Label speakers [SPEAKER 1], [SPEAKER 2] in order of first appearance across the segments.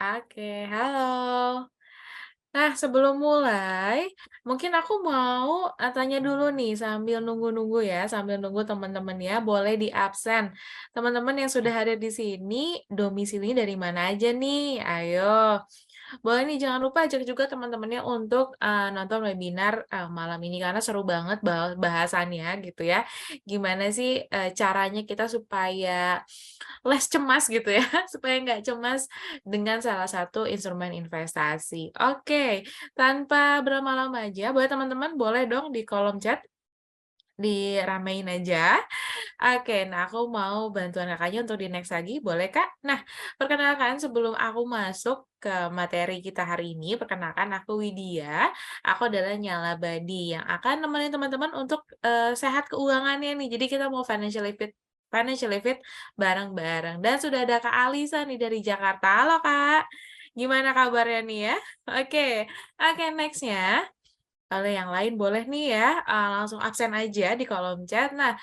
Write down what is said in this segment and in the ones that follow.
[SPEAKER 1] Oke, halo. Nah, sebelum mulai, mungkin aku mau tanya dulu nih sambil nunggu-nunggu ya, sambil nunggu teman-temannya boleh di absen. Teman-teman yang sudah hadir di sini, domisilinya dari mana aja nih? Ayo. Boleh nih, jangan lupa ajak juga teman-temannya untuk nonton webinar malam ini karena seru banget bahasannya gitu ya. Gimana sih caranya kita supaya less cemas gitu ya, supaya nggak cemas dengan salah satu instrumen investasi. Oke, tanpa berlama-lama aja, boleh teman-teman boleh dong di kolom chat diramein aja. Oke, nah aku mau bantuan Kakaknya untuk di-next lagi, boleh, Kak? Nah, perkenalkan sebelum aku masuk ke materi kita hari ini, perkenalkan aku Widya, aku adalah Nyalabadi yang akan nemenin teman-teman untuk, sehat keuangannya nih. Jadi kita mau financially fit bareng-bareng. Dan sudah ada Kak Alisa nih dari Jakarta. Halo, Kak, gimana kabarnya nih ya? Oke, oke next-nya, kalau yang lain boleh nih ya, langsung absen aja di kolom chat. Nah,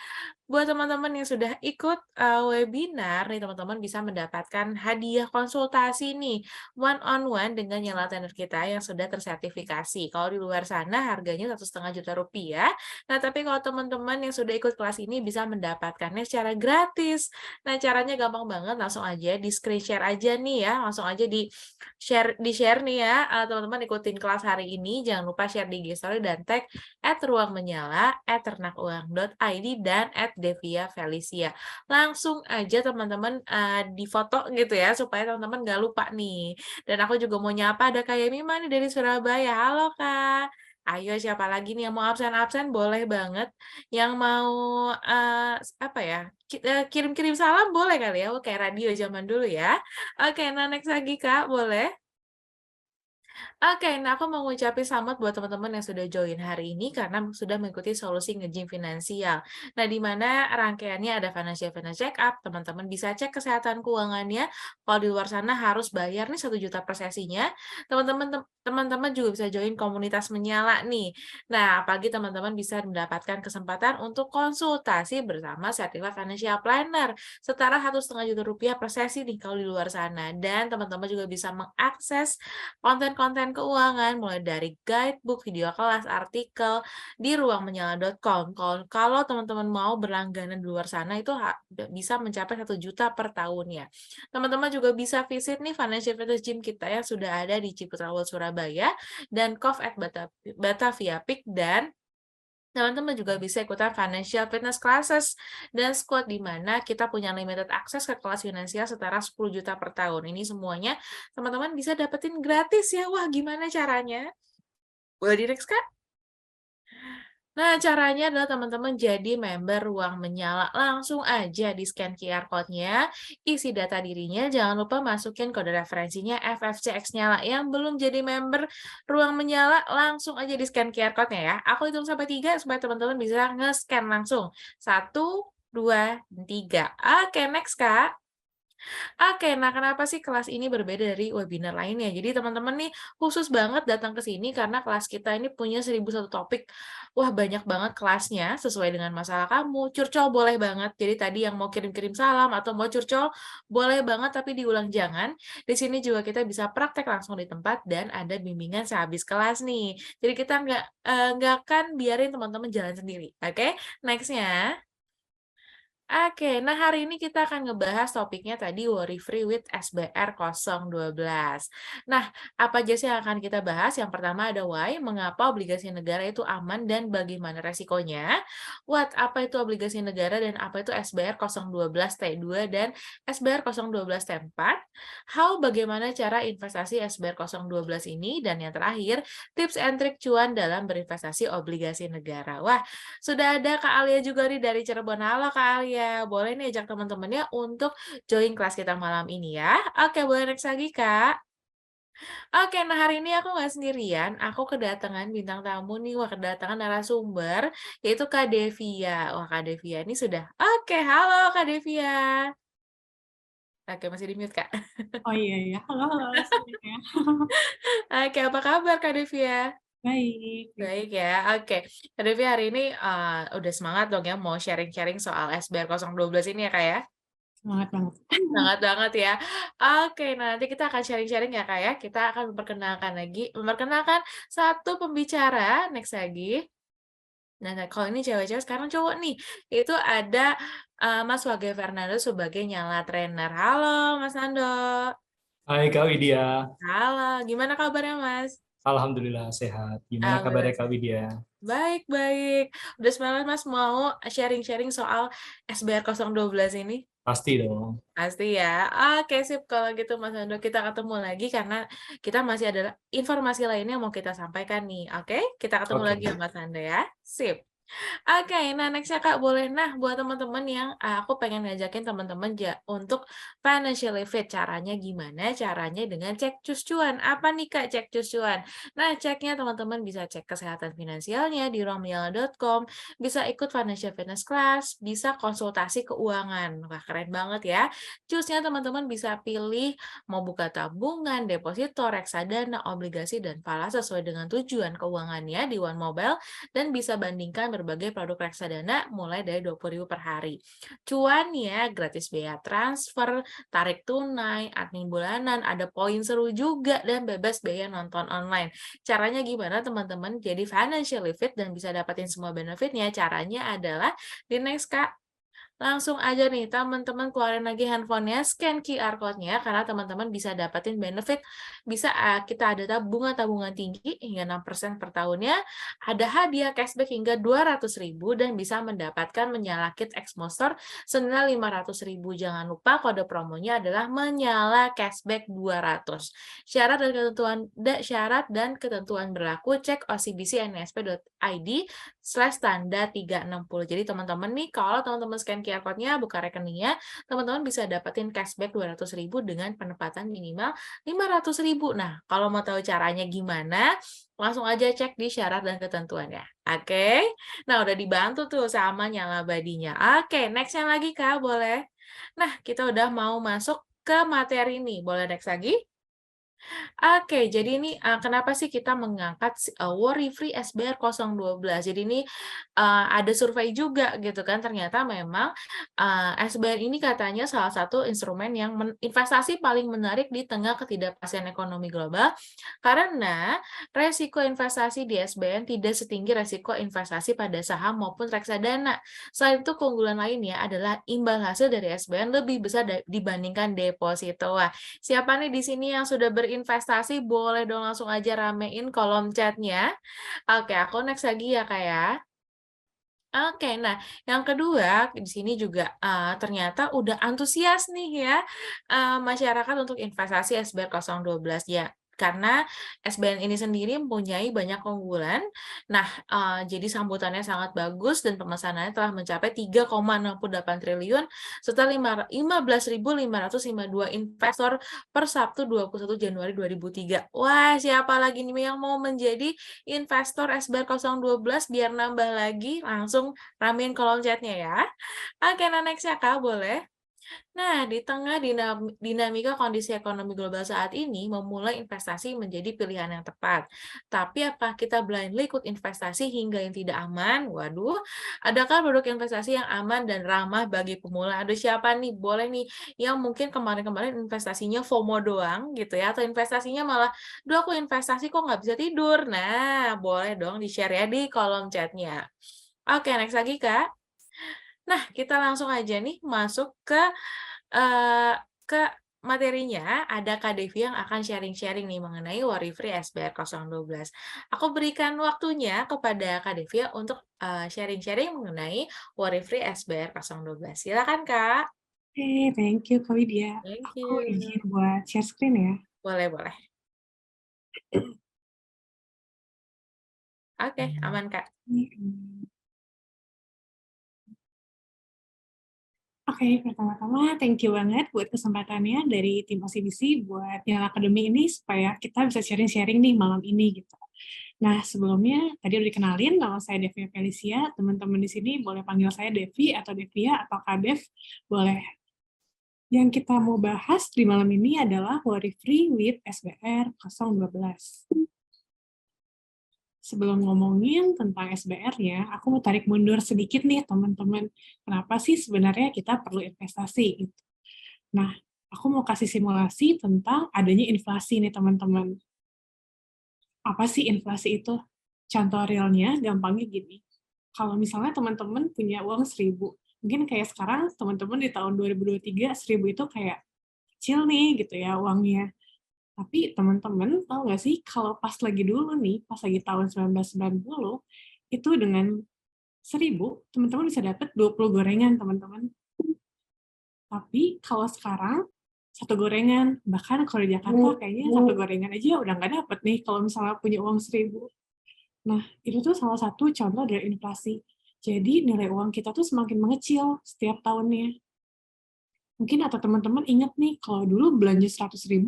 [SPEAKER 1] buat teman-teman yang sudah ikut, webinar nih, teman-teman bisa mendapatkan hadiah konsultasi nih, one on one dengan yang tender kita yang sudah tersertifikasi. Kalau di luar sana harganya Rp1,5 juta. Nah, tapi kalau teman-teman yang sudah ikut kelas ini bisa mendapatkannya secara gratis. Nah, caranya gampang banget, langsung aja di-screen share aja nih ya, langsung aja di-share nih ya, teman-teman ikutin kelas hari ini, jangan lupa share di IG story dan tag @ruangmenyala, @ternakuang.id, dan @deviafelicia. Langsung aja teman-teman, difoto gitu ya, supaya teman-teman nggak lupa nih. Dan aku juga mau nyapa ada Kak Yemima nih dari Surabaya. Halo Kak. Ayo siapa lagi nih yang mau absen-absen boleh banget. Yang mau, apa ya, kirim-kirim salam boleh kali ya, oh kayak radio zaman dulu ya. Oke, nah next lagi Kak, boleh? Oke, nah aku mau ngucapin selamat buat teman-teman yang sudah join hari ini karena sudah mengikuti solusi nge-gym finansial. Nah, di mana rangkaiannya ada financial fitness check up, teman-teman bisa cek kesehatan keuangannya. Kalau di luar sana harus bayar nih 1 juta per sesinya. Teman-teman juga bisa join komunitas menyala nih. Nah, apalagi teman-teman bisa mendapatkan kesempatan untuk konsultasi bersama certified financial planner setara Rp1,5 juta per sesi nih kalau di luar sana. Dan teman-teman juga bisa mengakses konten-konten keuangan mulai dari guidebook, video kelas, artikel di ruangmenyala.com. Kalau teman-teman mau berlangganan di luar sana itu bisa mencapai 1 juta per tahunnya. Teman-teman juga bisa visit nih Financial Fitness Gym kita yang sudah ada di Ciputra World Surabaya dan Coff at Batavia Peak, dan teman-teman juga bisa ikutan financial fitness classes dan squad di mana kita punya limited akses ke kelas finansial setara 10 juta per tahun. Ini semuanya teman-teman bisa dapetin gratis ya. Wah, gimana caranya? Boleh di-next, Kak? Nah, caranya adalah teman-teman jadi member Ruang Menyala. Langsung aja di-scan QR code-nya, isi data dirinya, jangan lupa masukin kode referensinya FFCX Nyala. Yang belum jadi member Ruang Menyala, langsung aja di-scan QR code-nya ya. Aku hitung sampai 3 supaya teman-teman bisa nge-scan langsung. 1, 2, 3. Oke, next, Kak. Oke, nah kenapa sih kelas ini berbeda dari webinar lainnya? Jadi teman-teman nih khusus banget datang ke sini karena kelas kita ini punya 1.001 topik. Wah, banyak banget kelasnya sesuai dengan masalah kamu. Curcol boleh banget. Jadi tadi yang mau kirim-kirim salam atau mau curcol boleh banget tapi diulang jangan. Di sini juga kita bisa praktek langsung di tempat dan ada bimbingan sehabis kelas nih. Jadi kita nggak akan biarin teman-teman jalan sendiri. Oke, nextnya. Oke, nah hari ini kita akan ngebahas topiknya tadi worry free with SBR 012. Nah, apa aja sih yang akan kita bahas? Yang pertama ada why, mengapa obligasi negara itu aman dan bagaimana resikonya. What, apa itu obligasi negara dan apa itu SBR 012 T2 dan SBR 012 T4. How, bagaimana cara investasi SBR 012 ini. Dan yang terakhir, tips and trik cuan dalam berinvestasi obligasi negara. Wah, sudah ada Kak Alia juga nih dari Cirebon. Halo Kak Alia, boleh nih ajak teman-temannya untuk join kelas kita malam ini ya. Oke, boleh next lagi Kak. Oke, nah hari ini aku nggak sendirian, aku kedatangan bintang tamu nih, wah kedatangan narasumber, yaitu Kak Devia. Wah Kak Devia ini sudah, oke, halo Kak Devia. Oke, masih di mute Kak.
[SPEAKER 2] Oh iya ya, halo halo semuanya.
[SPEAKER 1] Oke, apa kabar Kak Devia?
[SPEAKER 2] Baik,
[SPEAKER 1] Baik ya, oke. Kak Devia hari ini udah semangat dong ya mau sharing-sharing soal SBR 012 ini ya Kak ya?
[SPEAKER 2] Semangat banget.
[SPEAKER 1] Semangat banget ya. Oke, nah nanti kita akan sharing-sharing ya, Kak, ya. Kita akan memperkenalkan satu pembicara next lagi. Nah, kalau ini cewek-cewek, sekarang cowok nih. Itu ada, Mas Wage Fernando sebagai nyala trainer. Halo, Mas Nando.
[SPEAKER 2] Hai Kak Widya,
[SPEAKER 1] Halo, gimana kabarnya, Mas?
[SPEAKER 2] Alhamdulillah sehat. Gimana
[SPEAKER 1] Alhamdulillah
[SPEAKER 2] kabarnya Kak Widya?
[SPEAKER 1] baik baik. Udah semangat, Mas, mau sharing-sharing soal SBR 12 ini?
[SPEAKER 2] Pasti dong.
[SPEAKER 1] Pasti ya. Oke, sip kalau gitu Mas Ando, kita ketemu lagi karena kita masih ada informasi lainnya yang mau kita sampaikan nih. Oke? Kita ketemu
[SPEAKER 2] Oke.
[SPEAKER 1] lagi ya Mas Ando ya. Sip. Oke, nah next ya Kak, boleh. Nah, buat teman-teman yang aku pengen ngajakin teman-teman untuk financially fit. Caranya gimana? Caranya dengan cek cus cuan. Apa nih Kak cek cus cuan? Nah, ceknya teman-teman bisa cek kesehatan finansialnya di romyala.com, bisa ikut financial fitness class, bisa konsultasi keuangan. Wah, keren banget ya. Cusnya teman-teman bisa pilih mau buka tabungan, deposito, reksadana, obligasi, dan falas sesuai dengan tujuan keuangannya di One Mobile dan bisa bandingkan berbagai produk reksadana mulai dari 20.000 per hari. Cuannya gratis biaya transfer, tarik tunai, admin bulanan, ada poin seru juga dan bebas biaya nonton online. Caranya gimana teman-teman? Jadi financially fit dan bisa dapetin semua benefitnya. Caranya adalah di next Kak. Langsung aja nih teman-teman keluarin lagi handphonenya, scan QR code-nya karena teman-teman bisa dapetin benefit, bisa kita ada tabungan-tabungan tinggi hingga 6% per tahunnya, ada hadiah cashback hingga 200.000 dan bisa mendapatkan menyala kit Exmoster senilai 500.000. Jangan lupa kode promonya adalah menyala cashback 200. Syarat dan ketentuan berlaku, cek ocbc.nsp.id/standar 360. Jadi teman-teman nih, kalau teman-teman scan QR code-nya, buka rekeningnya, teman-teman bisa dapetin cashback 200.000 dengan penempatan minimal 500.000. Nah, kalau mau tahu caranya gimana, langsung aja cek di syarat dan ketentuannya. Oke? Nah, udah dibantu tuh sama nyala badinya. Oke, next yang lagi, Kak, boleh? Nah, kita udah mau masuk ke materi nih. Boleh next lagi? Oke, jadi ini, kenapa sih kita mengangkat Worry Free SBR 012. Jadi ini, ada survei juga gitu kan, ternyata memang, SBR ini katanya salah satu instrumen yang investasi paling menarik di tengah ketidakpastian ekonomi global, karena resiko investasi di SBN tidak setinggi resiko investasi pada saham maupun reksadana. Selain itu keunggulan lainnya adalah imbal hasil dari SBN lebih besar dibandingkan deposito. Wah, siapa nih di sini yang sudah berinvestasi? Boleh dong langsung aja ramein kolom chatnya. Oke, aku next lagi ya, Kak, ya. Oke, nah yang kedua di sini juga, ternyata udah antusias nih ya, masyarakat untuk investasi SBR 012 ya, karena SBN ini sendiri mempunyai banyak keunggulan. Nah, jadi sambutannya sangat bagus dan pemesanannya telah mencapai 3,68 triliun serta 15.552 investor per Sabtu 21 Januari 2003. Wah, siapa lagi nih yang mau menjadi investor SBR 012 biar nambah lagi? Langsung ramein kolom chatnya ya. Oke, nah next ya Kak, boleh? Nah, di tengah dinamika kondisi ekonomi global saat ini, memulai investasi menjadi pilihan yang tepat. Tapi apa kita blindly ikut investasi hingga yang tidak aman? Waduh, adakah produk investasi yang aman dan ramah bagi pemula? Ada siapa nih? Boleh nih yang mungkin kemarin-kemarin investasinya FOMO doang gitu ya, atau investasinya malah, duh aku investasi kok nggak bisa tidur. Nah, boleh dong di-share ya di kolom chatnya. Oke, next lagi Kak. Nah, kita langsung aja nih masuk eee, ke materinya. Ada Kak Devi yang akan sharing-sharing nih mengenai Worry Free SBR 012. Aku berikan waktunya kepada Kak Devi untuk, sharing-sharing mengenai Worry Free SBR 012. Silakan Kak.
[SPEAKER 2] Oke, thank you Kak Widya.
[SPEAKER 1] Thank
[SPEAKER 2] Aku
[SPEAKER 1] you.
[SPEAKER 2] izin buat share screen ya.
[SPEAKER 1] Boleh boleh. Oke, aman Kak.
[SPEAKER 2] Mhm. Oke, pertama-tama thank you banget buat kesempatannya dari tim OCBC buat yang akademi ini supaya kita bisa sharing-sharing nih malam ini gitu. Nah, sebelumnya tadi udah dikenalin nama saya Devi Felicia, teman-teman di sini boleh panggil saya Devi atau Devia atau Kak Dev, boleh. Yang kita mau bahas di malam ini adalah Worry Free with SBR 012. Sebelum ngomongin tentang SBR-nya, aku mau tarik mundur sedikit nih teman-teman. Kenapa sih sebenarnya kita perlu investasi? Nah, aku mau kasih simulasi tentang adanya inflasi nih teman-teman. Apa sih inflasi itu? Contoh realnya gampangnya gini. Kalau misalnya teman-teman punya uang 1.000, mungkin kayak sekarang teman-teman di tahun 2023 1.000 itu kayak kecil nih gitu ya uangnya. Tapi teman-teman tahu nggak sih kalau pas lagi dulu nih, pas lagi tahun 1990, itu dengan 1.000 teman-teman bisa dapat 20 gorengan teman-teman. Tapi kalau sekarang satu gorengan, bahkan kalau di Jakarta kayaknya satu gorengan aja udah nggak dapet nih kalau misalnya punya uang 1.000. Nah, itu tuh salah satu contoh dari inflasi. Jadi nilai uang kita tuh semakin mengecil setiap tahunnya. Mungkin atau teman-teman ingat nih, kalau dulu belanja 100.000,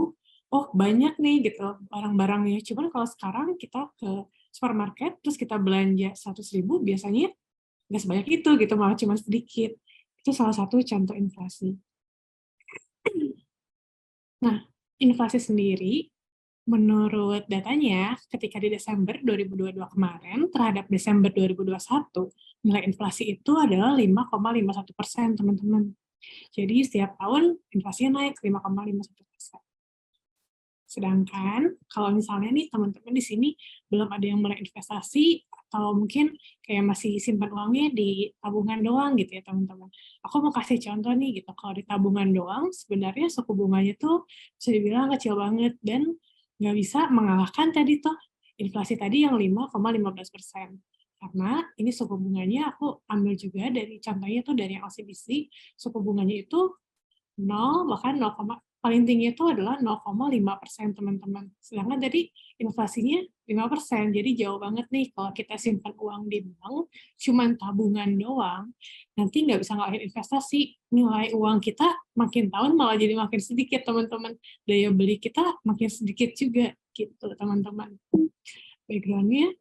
[SPEAKER 2] oh banyak nih gitu barang-barangnya. Cuman kalau sekarang kita ke supermarket, terus kita belanja 100.000, biasanya nggak sebanyak itu gitu, malah cuma sedikit. Itu salah satu contoh inflasi. Nah, inflasi sendiri, menurut datanya, ketika di Desember 2022 kemarin terhadap Desember 2021, nilai inflasi itu adalah 5,51%, teman-teman. Jadi setiap tahun inflasinya naik 5,51%. Sedangkan kalau misalnya nih teman-teman di sini belum ada yang mulai investasi atau mungkin kayak masih simpan uangnya di tabungan doang gitu ya teman-teman. Aku mau kasih contoh nih gitu, kalau di tabungan doang sebenarnya suku bunganya tuh bisa dibilang kecil banget dan nggak bisa mengalahkan tadi tuh inflasi tadi yang 5,15%. Karena ini suku bunganya aku ambil juga dari contohnya tuh dari OCBC, suku bunganya itu 0, bahkan 0, paling tinggi itu adalah 0,5% teman-teman. Sedangkan tadi inflasinya 5%, jadi jauh banget nih kalau kita simpan uang di bank, cuman tabungan doang, nanti nggak bisa ngalahin investasi. Nilai uang kita makin tahun malah jadi makin sedikit, teman-teman. Daya beli kita makin sedikit juga, gitu, teman-teman. Background-nya,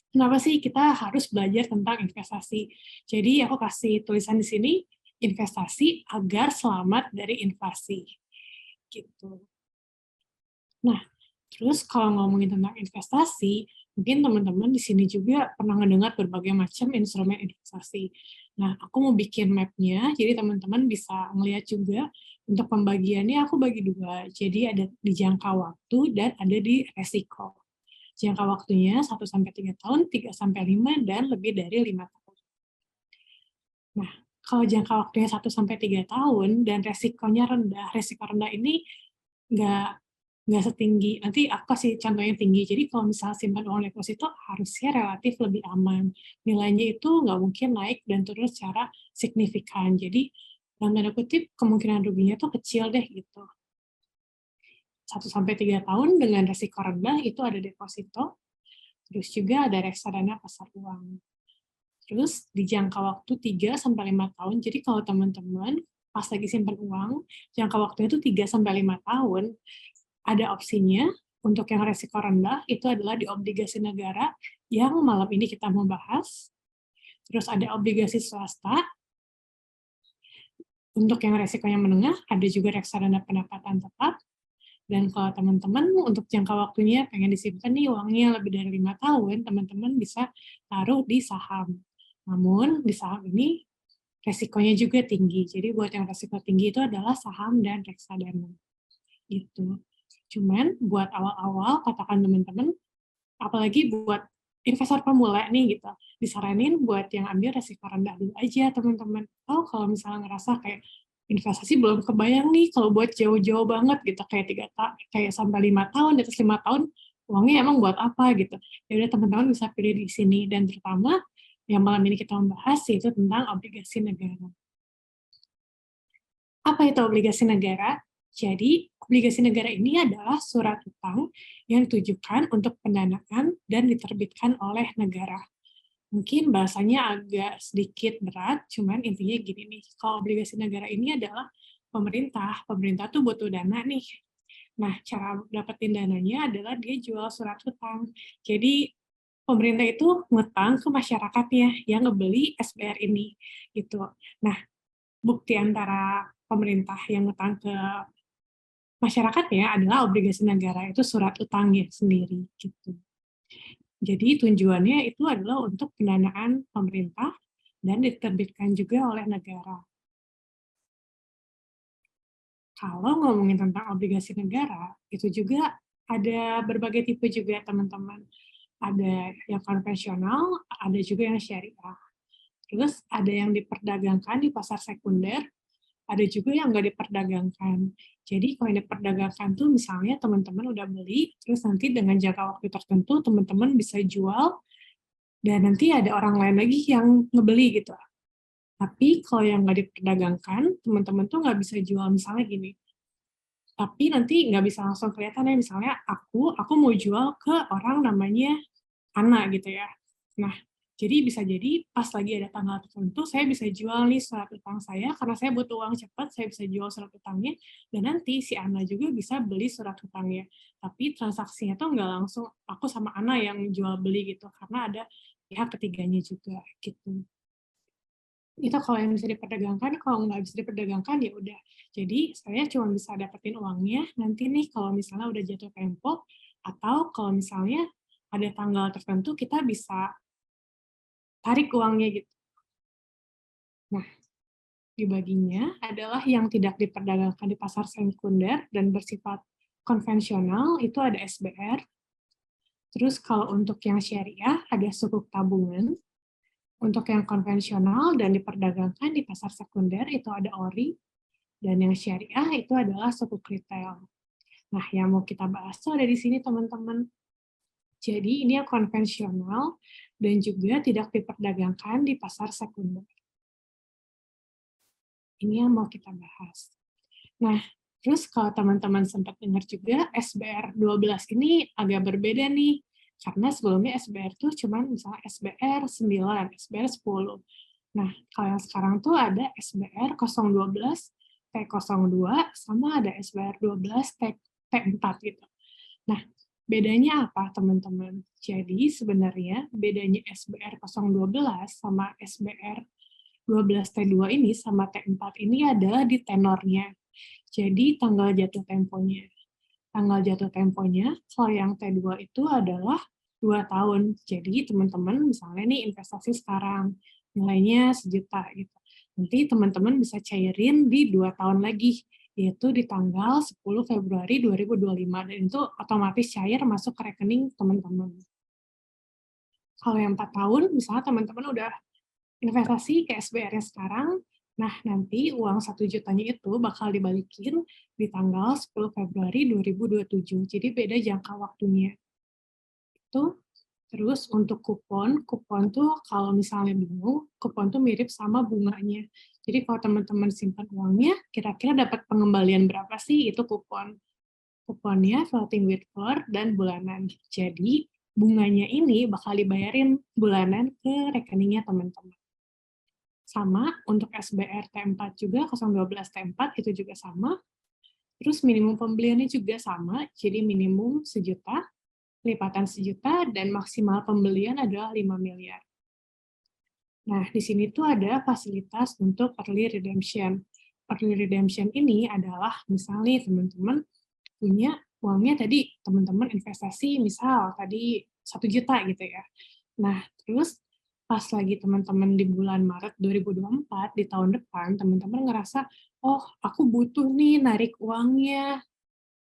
[SPEAKER 2] kenapa sih kita harus belajar tentang investasi? Jadi aku kasih tulisan di sini, investasi agar selamat dari inflasi. Gitu. Nah, terus kalau ngomongin tentang investasi, mungkin teman-teman di sini juga pernah mendengar berbagai macam instrumen investasi. Nah, aku mau bikin map-nya, jadi teman-teman bisa melihat juga untuk pembagiannya aku bagi dua. Jadi ada di jangka waktu dan ada di resiko. Jangka waktunya 1-3 tahun, 3-5, dan lebih dari 5 tahun. Nah, kalau jangka waktunya 1-3 tahun dan resikonya rendah, resiko rendah ini nggak nggak setinggi, nanti aku kasih contoh yang tinggi. Jadi kalau misalnya simpan uang deposito harusnya relatif lebih aman. Nilainya itu nggak mungkin naik dan turun secara signifikan. Jadi dalam tanda kutip kemungkinan ruginya tuh kecil deh gitu. 1-3 tahun dengan resiko rendah itu ada deposito, terus juga ada reksadana pasar uang. Terus di jangka waktu 3-5 tahun, jadi kalau teman-teman pas lagi simpan uang, jangka waktunya itu 3-5 tahun, ada opsinya untuk yang resiko rendah, itu adalah di obligasi negara yang malam ini kita mau bahas. Terus ada obligasi swasta, untuk yang resikonya menengah, ada juga reksadana pendapatan tetap. Dan kalau teman-teman untuk jangka waktunya pengen disimpan nih uangnya lebih dari 5 tahun, teman-teman bisa taruh di saham. Namun di saham ini resikonya juga tinggi. Jadi buat yang resiko tinggi itu adalah saham dan reksadana. Gitu. Cuman buat awal-awal, katakan teman-teman, apalagi buat investor pemula nih gitu, disaranin buat yang ambil resiko rendah dulu aja teman-teman. Oh kalau misalnya ngerasa kayak investasi belum kebayang nih kalau buat jauh-jauh banget gitu, kayak kayak sampai 5 tahun, di atas 5 tahun, uangnya emang buat apa gitu. Ya udah teman-teman bisa pilih di sini, dan terutama yang malam ini kita membahas yaitu tentang obligasi negara. Apa itu obligasi negara? Jadi, obligasi negara ini adalah surat utang yang ditujukan untuk pendanaan dan diterbitkan oleh negara. Mungkin bahasanya agak sedikit berat, cuman intinya gini nih, kalau obligasi negara ini adalah pemerintah tuh butuh dana nih. Nah, cara dapetin dananya adalah dia jual surat utang. Jadi, pemerintah itu ngutang ke masyarakatnya yang ngebeli SBR ini, gitu. Nah, bukti antara pemerintah yang ngutang ke masyarakatnya adalah obligasi negara, itu surat utangnya sendiri, gitu. Jadi tujuannya itu adalah untuk pendanaan pemerintah dan diterbitkan juga oleh negara. Kalau ngomongin tentang obligasi negara, itu juga ada berbagai tipe juga teman-teman. Ada yang konvensional, ada juga yang syariah. Terus ada yang diperdagangkan di pasar sekunder, ada juga yang nggak diperdagangkan. Jadi kalau yang diperdagangkan tuh misalnya teman-teman udah beli, terus nanti dengan jangka waktu tertentu teman-teman bisa jual, dan nanti ada orang lain lagi yang ngebeli gitu. Tapi kalau yang nggak diperdagangkan, teman-teman tuh nggak bisa jual misalnya gini, tapi nanti nggak bisa langsung kelihatan ya, misalnya aku mau jual ke orang namanya Ana gitu ya. Nah, jadi bisa jadi pas lagi ada tanggal tertentu, saya bisa jual nih surat utang saya, karena saya butuh uang cepat, saya bisa jual surat utangnya, dan nanti si Ana juga bisa beli surat utangnya. Tapi transaksinya tuh nggak langsung aku sama Ana yang jual beli gitu, karena ada pihak ketiganya juga gitu. Itu kalau yang bisa diperdagangkan, kalau nggak bisa diperdagangkan ya udah. Jadi saya cuma bisa dapetin uangnya nanti nih kalau misalnya udah jatuh tempo, atau kalau misalnya ada tanggal tertentu kita bisa tarik uangnya gitu. Nah, dibaginya adalah yang tidak diperdagangkan di pasar sekunder dan bersifat konvensional itu ada SBR. Terus kalau untuk yang syariah ada sukuk tabungan. Untuk yang konvensional dan diperdagangkan di pasar sekunder itu ada ORI. Dan yang syariah itu adalah sukuk retail. Nah, yang mau kita bahas tuh ada di sini, teman-teman. Jadi, ini yang konvensional dan juga tidak diperdagangkan di pasar sekunder. Ini yang mau kita bahas. Nah, terus kalau teman-teman sempat dengar juga, SBR 12 ini agak berbeda nih. Karena sebelumnya SBR tuh cuma misalnya SBR 9, SBR 10. Nah, kalau yang sekarang tuh ada SBR 012, T02, sama ada SBR 12, T4 gitu. Nah, bedanya apa, teman-teman? Jadi, sebenarnya bedanya SBR 012 sama SBR 12T2 ini sama T4 ini adalah di tenornya. Jadi, tanggal jatuh temponya. Tanggal jatuh temponya, kalau yang T2 itu adalah 2 tahun. Jadi, teman-teman misalnya nih investasi sekarang, nilainya 1.000.000 gitu. Nanti teman-teman bisa cairin di 2 tahun lagi, yaitu di tanggal 10 Februari 2025, dan itu otomatis cair masuk ke rekening teman-teman. Kalau yang 4 tahun, misalnya teman-teman udah investasi ke SBR-nya sekarang, nah nanti uang 1 jutanya itu bakal dibalikin di tanggal 10 Februari 2027. Jadi beda jangka waktunya. Itu terus untuk kupon, kupon tuh kalau misalnya bingung, kupon tuh mirip sama bunganya. Jadi kalau teman-teman simpan uangnya, kira-kira dapat pengembalian berapa sih? Itu kupon. Kuponnya floating with floor dan bulanan. Jadi bunganya ini bakal dibayarin bulanan ke rekeningnya teman-teman. Sama untuk SBR T4 juga, 012 T4 itu juga sama. Terus minimum pembeliannya juga sama, jadi minimum 1.000.000, lipatan 1.000.000, dan maksimal pembelian adalah 5 miliar. Nah, di sini tuh ada fasilitas untuk early redemption. Early redemption ini adalah misalnya teman-teman punya uangnya tadi, teman-teman investasi misal tadi 1 juta gitu ya. Nah, terus pas lagi teman-teman di bulan Maret 2024, di tahun depan, teman-teman ngerasa, oh aku butuh nih narik uangnya,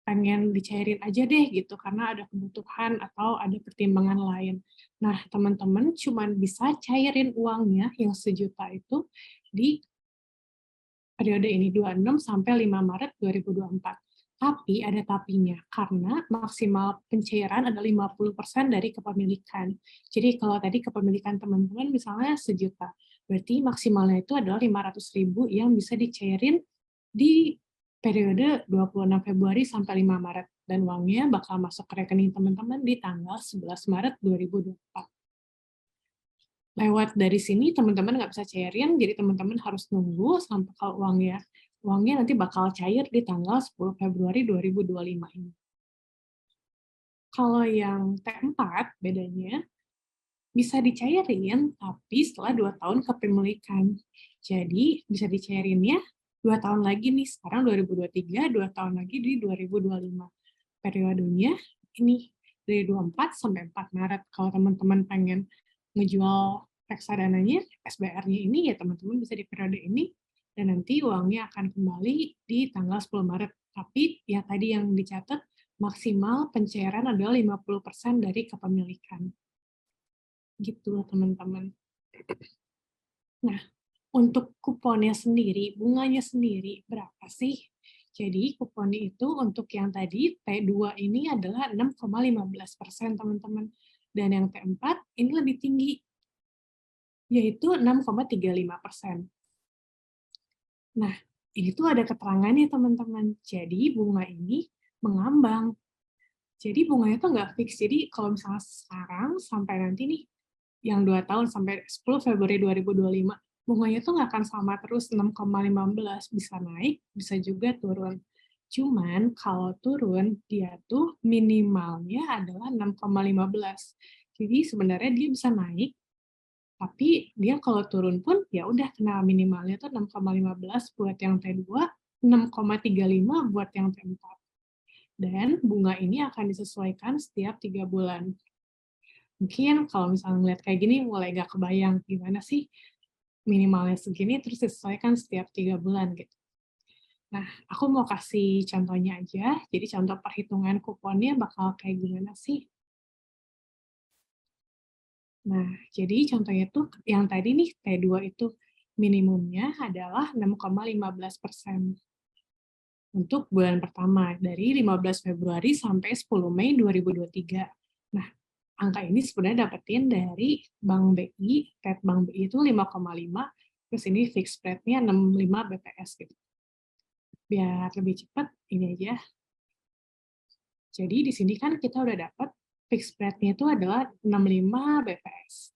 [SPEAKER 2] pengen dicairin aja deh gitu, karena ada kebutuhan atau ada pertimbangan lain. Nah, teman-teman cuma bisa cairin uangnya yang 1 juta itu di periode ini 26 sampai 5 Maret 2024. Tapi ada tapinya, karena maksimal pencairan ada 50% dari kepemilikan. Jadi kalau tadi kepemilikan teman-teman misalnya 1 juta, berarti maksimalnya itu adalah 500.000 yang bisa dicairin di periode 26 Februari sampai 5 Maret. Dan uangnya bakal masuk ke rekening teman-teman di tanggal 11 Maret 2024. Lewat dari sini teman-teman nggak bisa cairin, jadi teman-teman harus nunggu sampai kalau uangnya nanti bakal cair di tanggal 10 Februari 2025 ini. Kalau yang T4 bedanya, bisa dicairin tapi setelah 2 tahun kepemilikan. Jadi bisa dicairinnya 2 tahun lagi nih, sekarang 2023, 2 tahun lagi di 2025. Periodenya ini dari 24 sampai 4 Maret. Kalau teman-teman pengen ngejual reksadananya, SBR-nya ini, ya teman-teman bisa di periode ini, dan nanti uangnya akan kembali di tanggal 10 Maret. Tapi ya tadi yang dicatat, maksimal pencairan adalah 50% dari kepemilikan. Gitu, teman-teman. Nah, untuk kuponnya sendiri, bunganya sendiri berapa sih? Jadi kuponnya itu untuk yang tadi T2 ini adalah 6,15%, teman-teman. Dan yang T4 ini lebih tinggi, yaitu 6,35%. Nah, ini tuh ada keterangannya, teman-teman. Jadi bunga ini mengambang. Jadi bunganya tuh nggak fix. Jadi kalau misalnya sekarang sampai nanti nih, yang 2 tahun sampai 10 Februari 2025, bunganya tuh nggak akan sama terus 6,15, bisa naik, bisa juga turun. Cuman kalau turun, dia tuh minimalnya adalah 6,15. Jadi sebenarnya dia bisa naik, tapi dia kalau turun pun ya udah kena minimalnya tuh 6,15 buat yang T2, 6,35 buat yang T4. Dan bunga ini akan disesuaikan setiap 3 bulan. Mungkin kalau misalnya ngeliat kayak gini mulai gak kebayang gimana sih minimalnya segini terus disesuaikan setiap 3 bulan gitu. Nah, aku mau kasih contohnya aja. Jadi contoh perhitungan kuponnya bakal kayak gimana sih? Nah, jadi contohnya tuh yang tadi nih T2 itu minimumnya adalah 6,15% untuk bulan pertama dari 15 Februari sampai 10 Mei 2023. Nah, angka ini sebenarnya dapetin dari Bank BI, rate Bank BI itu 5,5, terus ini fixed rate-nya 65 BPS gitu. Biar lebih cepat, ini aja. Jadi di sini kan kita udah dapat fixed rate-nya itu adalah 65 BPS.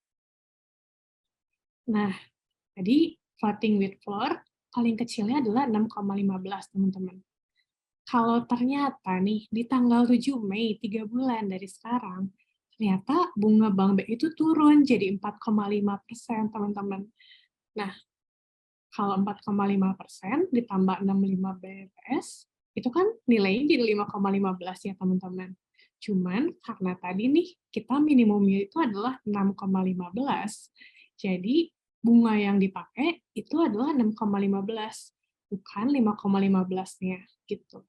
[SPEAKER 2] Nah, tadi floating with floor paling kecilnya adalah 6,15, teman-teman. Kalau ternyata nih di tanggal 7 Mei, 3 bulan dari sekarang, ternyata bunga Bank BI itu turun jadi 4,5%, teman-teman. Nah, kalau 4,5% ditambah 65 BPS, itu kan nilainya jadi 5,15 ya, teman-teman. Cuman karena tadi nih, kita minimumnya itu adalah 6,15, jadi bunga yang dipakai itu adalah 6,15, bukan 5,15-nya, gitu.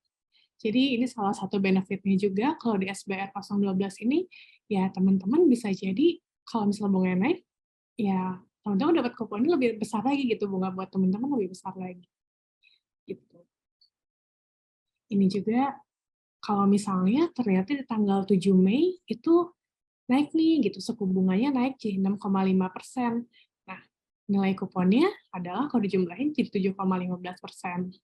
[SPEAKER 2] Jadi ini salah satu benefit-nya juga kalau di SBR 012 ini, ya teman-teman bisa jadi kalau misalnya bunganya naik, ya teman-teman dapat kuponnya lebih besar lagi gitu, bunga buat teman-teman lebih besar lagi. Gitu. Ini juga kalau misalnya ternyata di tanggal 7 Mei itu naik nih gitu, suku bunganya naik jadi 6,5%. Nah, nilai kuponnya adalah kalau dijumlahin jadi 7,15%.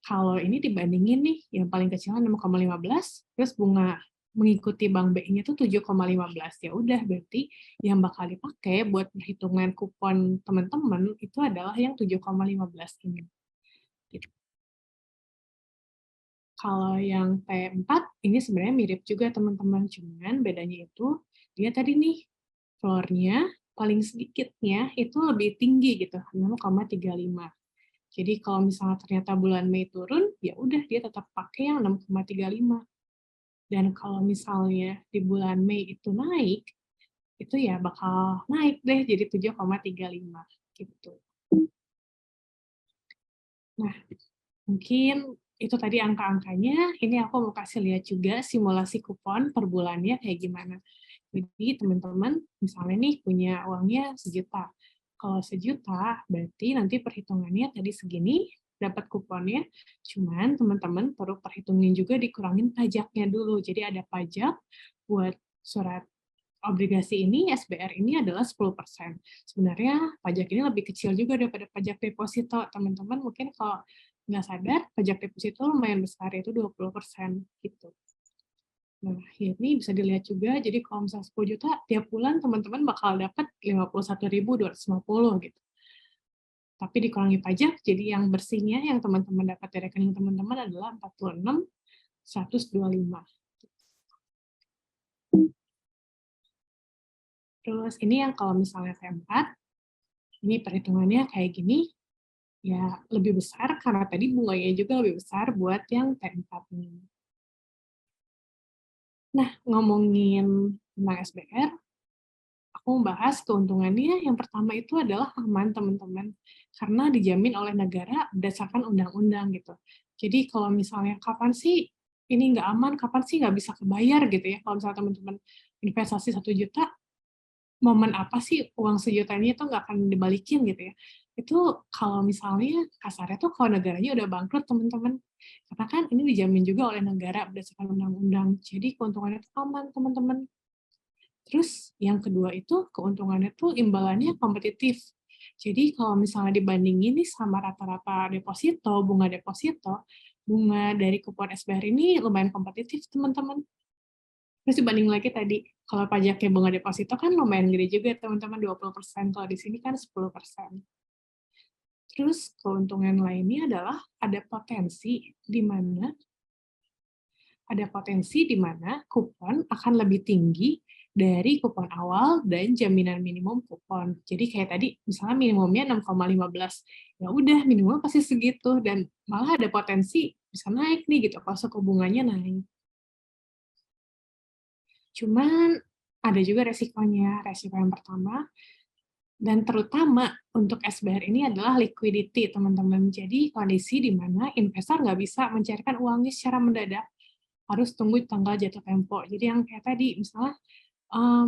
[SPEAKER 2] Kalau ini dibandingin nih, yang paling kecil 6,15, terus bunga mengikuti Bank BI-nya itu 7,15. Ya udah, berarti yang bakal dipakai buat perhitungan kupon teman-teman itu adalah yang 7,15 ini. Gitu. Kalau yang T4, ini sebenarnya mirip juga teman-teman, cuman bedanya itu, dia tadi nih, floor-nya paling sedikitnya itu lebih tinggi gitu, 6,35. Jadi kalau misalnya ternyata bulan Mei turun, ya udah dia tetap pakai yang 6,35. Dan kalau misalnya di bulan Mei itu naik, itu ya bakal naik deh jadi 7,35 gitu. Nah, mungkin itu tadi angka-angkanya. Ini aku mau kasih lihat juga simulasi kupon per bulannya kayak gimana. Jadi teman-teman misalnya nih punya uangnya 1 juta. Kalau 1 juta berarti nanti perhitungannya tadi segini, dapat kuponnya, cuman teman-teman perlu perhitungin juga dikurangin pajaknya dulu. Jadi ada pajak buat surat obligasi ini, SBR ini adalah 10%. Sebenarnya pajak ini lebih kecil juga daripada pajak deposito. Teman-teman mungkin kalau nggak sadar, pajak deposito lumayan besar, yaitu 20% gitu. Nah, ini bisa dilihat juga, jadi kalau misalnya 10 juta, tiap bulan teman-teman bakal dapat 51.250 gitu. Tapi dikurangi pajak, jadi yang bersihnya yang teman-teman dapat dari rekening teman-teman adalah 46.125. Terus ini yang kalau misalnya T4, ini perhitungannya kayak gini, ya lebih besar karena tadi bunganya juga lebih besar buat yang T4 ini. Nah, ngomongin tentang SBR, aku bahas keuntungannya, yang pertama itu adalah aman, teman-teman, karena dijamin oleh negara berdasarkan undang-undang, gitu. Jadi kalau misalnya, kapan sih ini nggak aman, kapan sih nggak bisa kebayar, gitu ya, kalau misalnya teman-teman investasi 1 juta, momen apa sih uang sejutanya itu nggak akan dibalikin, gitu ya. Itu kalau misalnya kasarnya tuh kalau negaranya udah bangkrut, teman-teman. Karena kan ini dijamin juga oleh negara berdasarkan undang-undang, jadi keuntungannya itu aman, teman-teman. Terus yang kedua itu keuntungannya tuh imbalannya kompetitif. Jadi kalau misalnya dibandingin nih sama rata-rata deposito, bunga dari kupon SBR ini lumayan kompetitif, teman-teman. Terus dibanding lagi tadi, kalau pajaknya bunga deposito kan lumayan gede juga, teman-teman, 20%, kalau di sini kan 10%. Terus keuntungan lainnya adalah ada potensi di mana kupon akan lebih tinggi dari kupon awal dan jaminan minimum kupon. Jadi kayak tadi, misalnya minimumnya 6,15, ya udah minimum pasti segitu, dan malah ada potensi bisa naik nih gitu kalau suku bunganya naik. Cuman ada juga resikonya. Resiko yang pertama dan terutama untuk SBR ini adalah liquidity, teman-teman. Jadi kondisi di mana investor nggak bisa mencairkan uangnya secara mendadak, harus tunggu tanggal jatuh tempo. Jadi yang kayak tadi, misalnya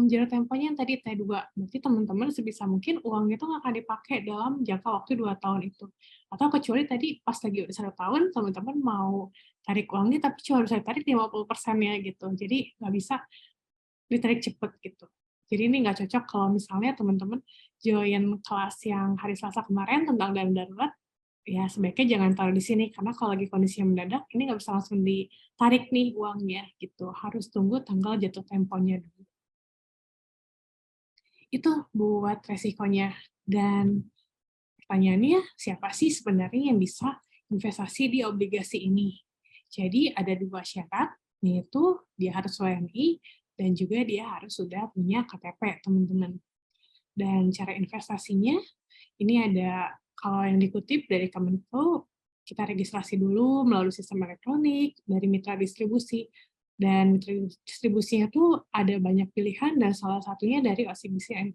[SPEAKER 2] jatuh temponya yang tadi T2, berarti teman-teman sebisa mungkin uangnya itu nggak akan dipakai dalam jangka waktu 2 tahun itu. Atau kecuali tadi pas lagi udah 1 tahun, teman-teman mau tarik uangnya tapi cuma bisa tarik 50%-nya gitu. Jadi nggak bisa ditarik cepet gitu. Jadi ini nggak cocok kalau misalnya teman-teman join kelas yang hari Selasa kemarin tentang dana darurat, ya sebaiknya jangan taruh di sini, karena kalau lagi kondisi yang mendadak, ini nggak bisa langsung ditarik nih uangnya, gitu. Harus tunggu tanggal jatuh temponya dulu. Itu buat resikonya. Dan pertanyaannya, siapa sih sebenarnya yang bisa investasi di obligasi ini? Jadi ada 2 syarat, yaitu dia harus WNI dan juga dia harus sudah punya KTP, teman-teman. Dan cara investasinya, ini ada, kalau yang dikutip dari Kemenko, kita registrasi dulu melalui sistem elektronik dari mitra distribusi. Dan mitra distribusinya tuh ada banyak pilihan dan salah satunya dari OCBC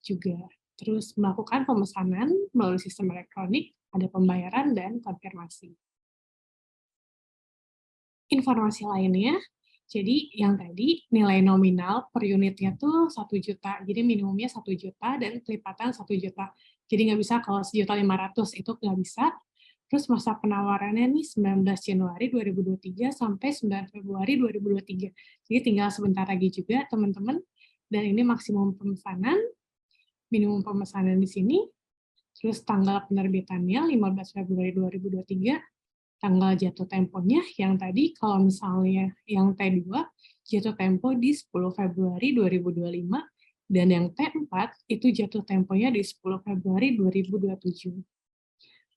[SPEAKER 2] juga. Terus melakukan pemesanan melalui sistem elektronik, ada pembayaran dan konfirmasi. Informasi lainnya, jadi yang tadi nilai nominal per unitnya tuh 1 juta, jadi minimumnya 1 juta dan kelipatan 1 juta. Jadi nggak bisa kalau 1.500.000 itu nggak bisa. Terus masa penawarannya nih 19 Januari 2023 sampai 9 Februari 2023. Jadi tinggal sebentar lagi juga, teman-teman. Dan ini maksimum pemesanan, minimum pemesanan di sini, terus tanggal penerbitannya 15 Februari 2023, tanggal jatuh temponya yang tadi kalau misalnya yang T2 jatuh tempo di 10 Februari 2025 dan yang T4 itu jatuh temponya di 10 Februari 2027.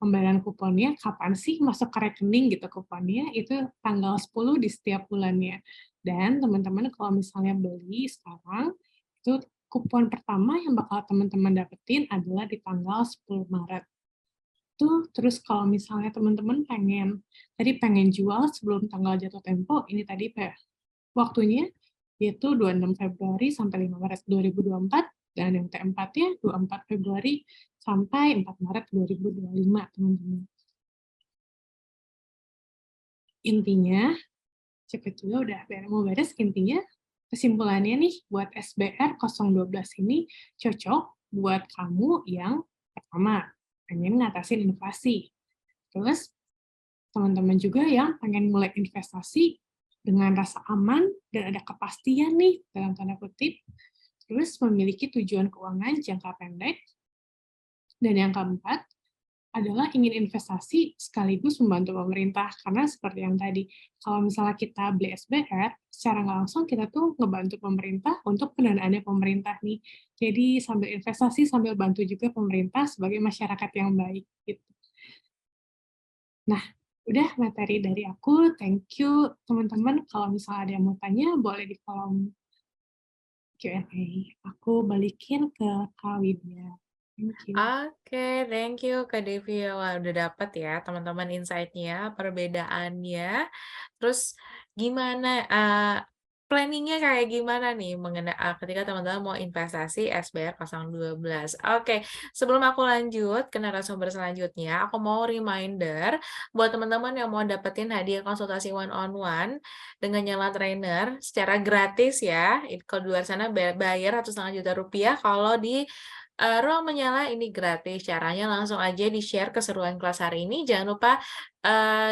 [SPEAKER 2] Pembayaran kuponnya kapan sih masuk ke rekening gitu kuponnya, itu tanggal 10 di setiap bulannya. Dan teman-teman kalau misalnya beli sekarang, itu kupon pertama yang bakal teman-teman dapetin adalah di tanggal 10 Maret. Tuh, terus kalau misalnya teman-teman pengen jual sebelum tanggal jatuh tempo, ini tadi waktunya yaitu 26 Februari sampai 5 Maret 2024, dan yang T4-nya 24 Februari sampai 4 Maret 2025, teman-teman. Intinya, cepet juga udah mau beres, intinya kesimpulannya nih, buat SBR 012 ini cocok buat kamu yang pertama, pengen ngatasin inflasi. Terus teman-teman juga yang pengen mulai investasi dengan rasa aman dan ada kepastian nih, dalam tanda kutip, terus memiliki tujuan keuangan jangka pendek, dan yang keempat adalah ingin investasi sekaligus membantu pemerintah, karena seperti yang tadi, kalau misalnya kita beli SBR, secara nggak langsung kita tuh ngebantu pemerintah untuk pendanaannya pemerintah nih. Jadi sambil investasi, sambil bantu juga pemerintah sebagai masyarakat yang baik, gitu. Nah, udah materi dari aku. Thank you, teman-teman. Kalau misalnya ada yang mau tanya, boleh di kolom Q&A. Aku balikin ke Kak Widya. Thank you.
[SPEAKER 1] Oke, thank you Kak Devi. Wah, udah dapat ya teman-teman insight-nya, perbedaannya. Terus gimana, planningnya kayak gimana nih ketika teman-teman mau investasi SBR 012? Oke, sebelum aku lanjut ke narasumber selanjutnya, aku mau reminder buat teman-teman yang mau dapetin hadiah konsultasi one on one dengan nyala trainer secara gratis ya. Kalau di luar sana bayar 1,5 juta rupiah, kalau di Ruang Menyala ini gratis. Caranya langsung aja di-share keseruan kelas hari ini. Jangan lupa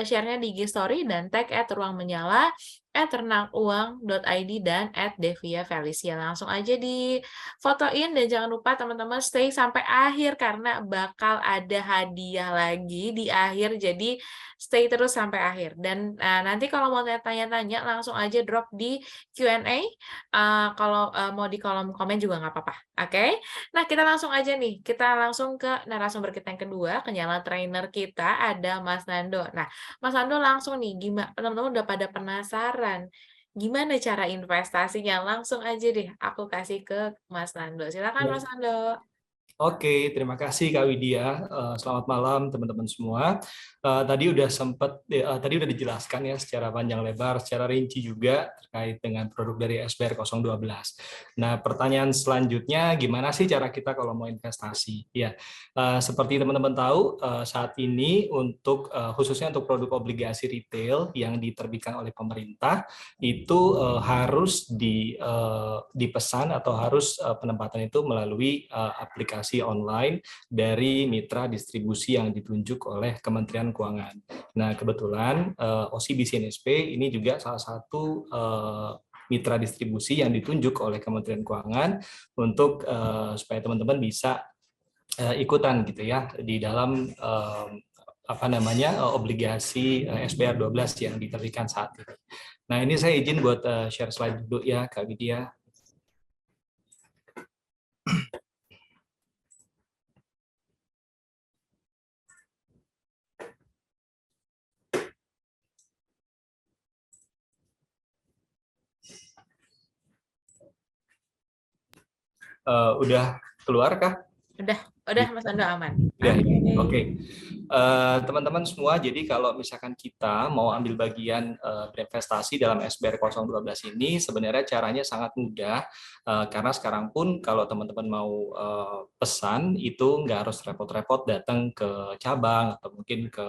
[SPEAKER 1] share-nya di IG Story dan tag @ruangmenyala, @renanguang.id, dan @deviafelicia. Langsung aja difotoin dan jangan lupa teman-teman stay sampai akhir karena bakal ada hadiah lagi di akhir. Jadi stay terus sampai akhir. Dan nanti kalau mau tanya-tanya langsung aja drop di Q&A. Kalau mau di kolom komen juga nggak apa-apa. Oke? Nah, kita langsung aja nih, kita langsung ke narasumber kita yang kedua, kenyala trainer kita ada Mas Nando. Nah, Mas Nando langsung nih, gimana teman-teman udah pada penasaran, gimana cara investasinya? Langsung aja deh, aku kasih ke Mas Nando. Silakan Mas Nando.
[SPEAKER 3] Oke, terima kasih Kak Widya. Selamat malam teman-teman semua. Tadi udah dijelaskan ya secara panjang lebar, secara rinci juga terkait dengan produk dari SBR 012. Nah, pertanyaan selanjutnya gimana sih cara kita kalau mau investasi? Ya, seperti teman-teman tahu saat ini khususnya untuk produk obligasi retail yang diterbitkan oleh pemerintah itu harus dipesan atau harus penempatan itu melalui aplikasi online dari mitra distribusi yang ditunjuk oleh Kementerian Keuangan. Nah, kebetulan OCBC NSP ini juga salah satu mitra distribusi yang ditunjuk oleh Kementerian Keuangan untuk supaya teman-teman bisa ikutan gitu ya di dalam obligasi SBR 12 yang diterbitkan saat ini. Nah, ini saya izin buat share slide dulu ya Kak Widya. Udah keluar kah?
[SPEAKER 1] Udah Mas Nando aman.
[SPEAKER 3] Ya, oke. Teman-teman semua, jadi kalau misalkan kita mau ambil bagian berinvestasi dalam SBR 012 ini, sebenarnya caranya sangat mudah, karena sekarang pun kalau teman-teman mau pesan, itu nggak harus repot-repot datang ke cabang, atau mungkin ke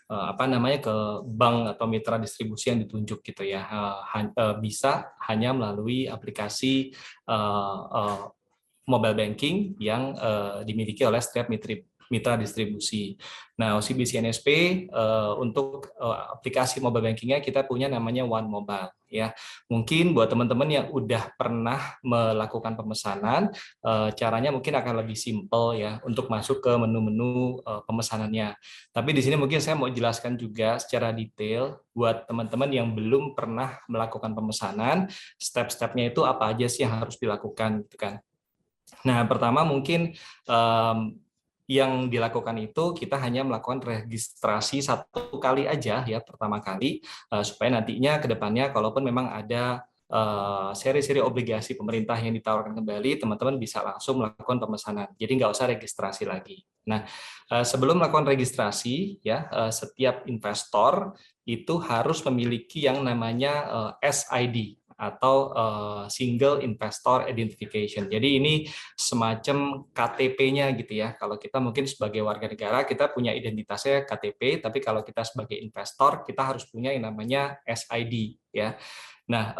[SPEAKER 3] ke bank atau mitra distribusi yang ditunjuk gitu ya. Bisa hanya melalui aplikasi mobile banking yang dimiliki oleh setiap mitra distribusi. Nah, OCBC NSP untuk aplikasi mobile bankingnya kita punya namanya One Mobile ya. Mungkin buat teman-teman yang udah pernah melakukan pemesanan, caranya mungkin akan lebih simpel ya untuk masuk ke menu-menu pemesanannya. Tapi di sini mungkin saya mau jelaskan juga secara detail buat teman-teman yang belum pernah melakukan pemesanan, step-stepnya itu apa aja sih yang harus dilakukan gitu kan. Nah, pertama mungkin yang dilakukan itu kita hanya melakukan registrasi 1 kali aja ya pertama kali supaya nantinya ke depannya kalaupun memang ada seri-seri obligasi pemerintah yang ditawarkan kembali, teman-teman bisa langsung melakukan pemesanan. Jadi nggak usah registrasi lagi. Nah, sebelum melakukan registrasi ya setiap investor itu harus memiliki yang namanya SID atau Single Investor Identification. Jadi ini semacam KTP-nya gitu ya. Kalau kita mungkin sebagai warga negara kita punya identitasnya KTP, tapi kalau kita sebagai investor kita harus punya yang namanya SID ya. Nah,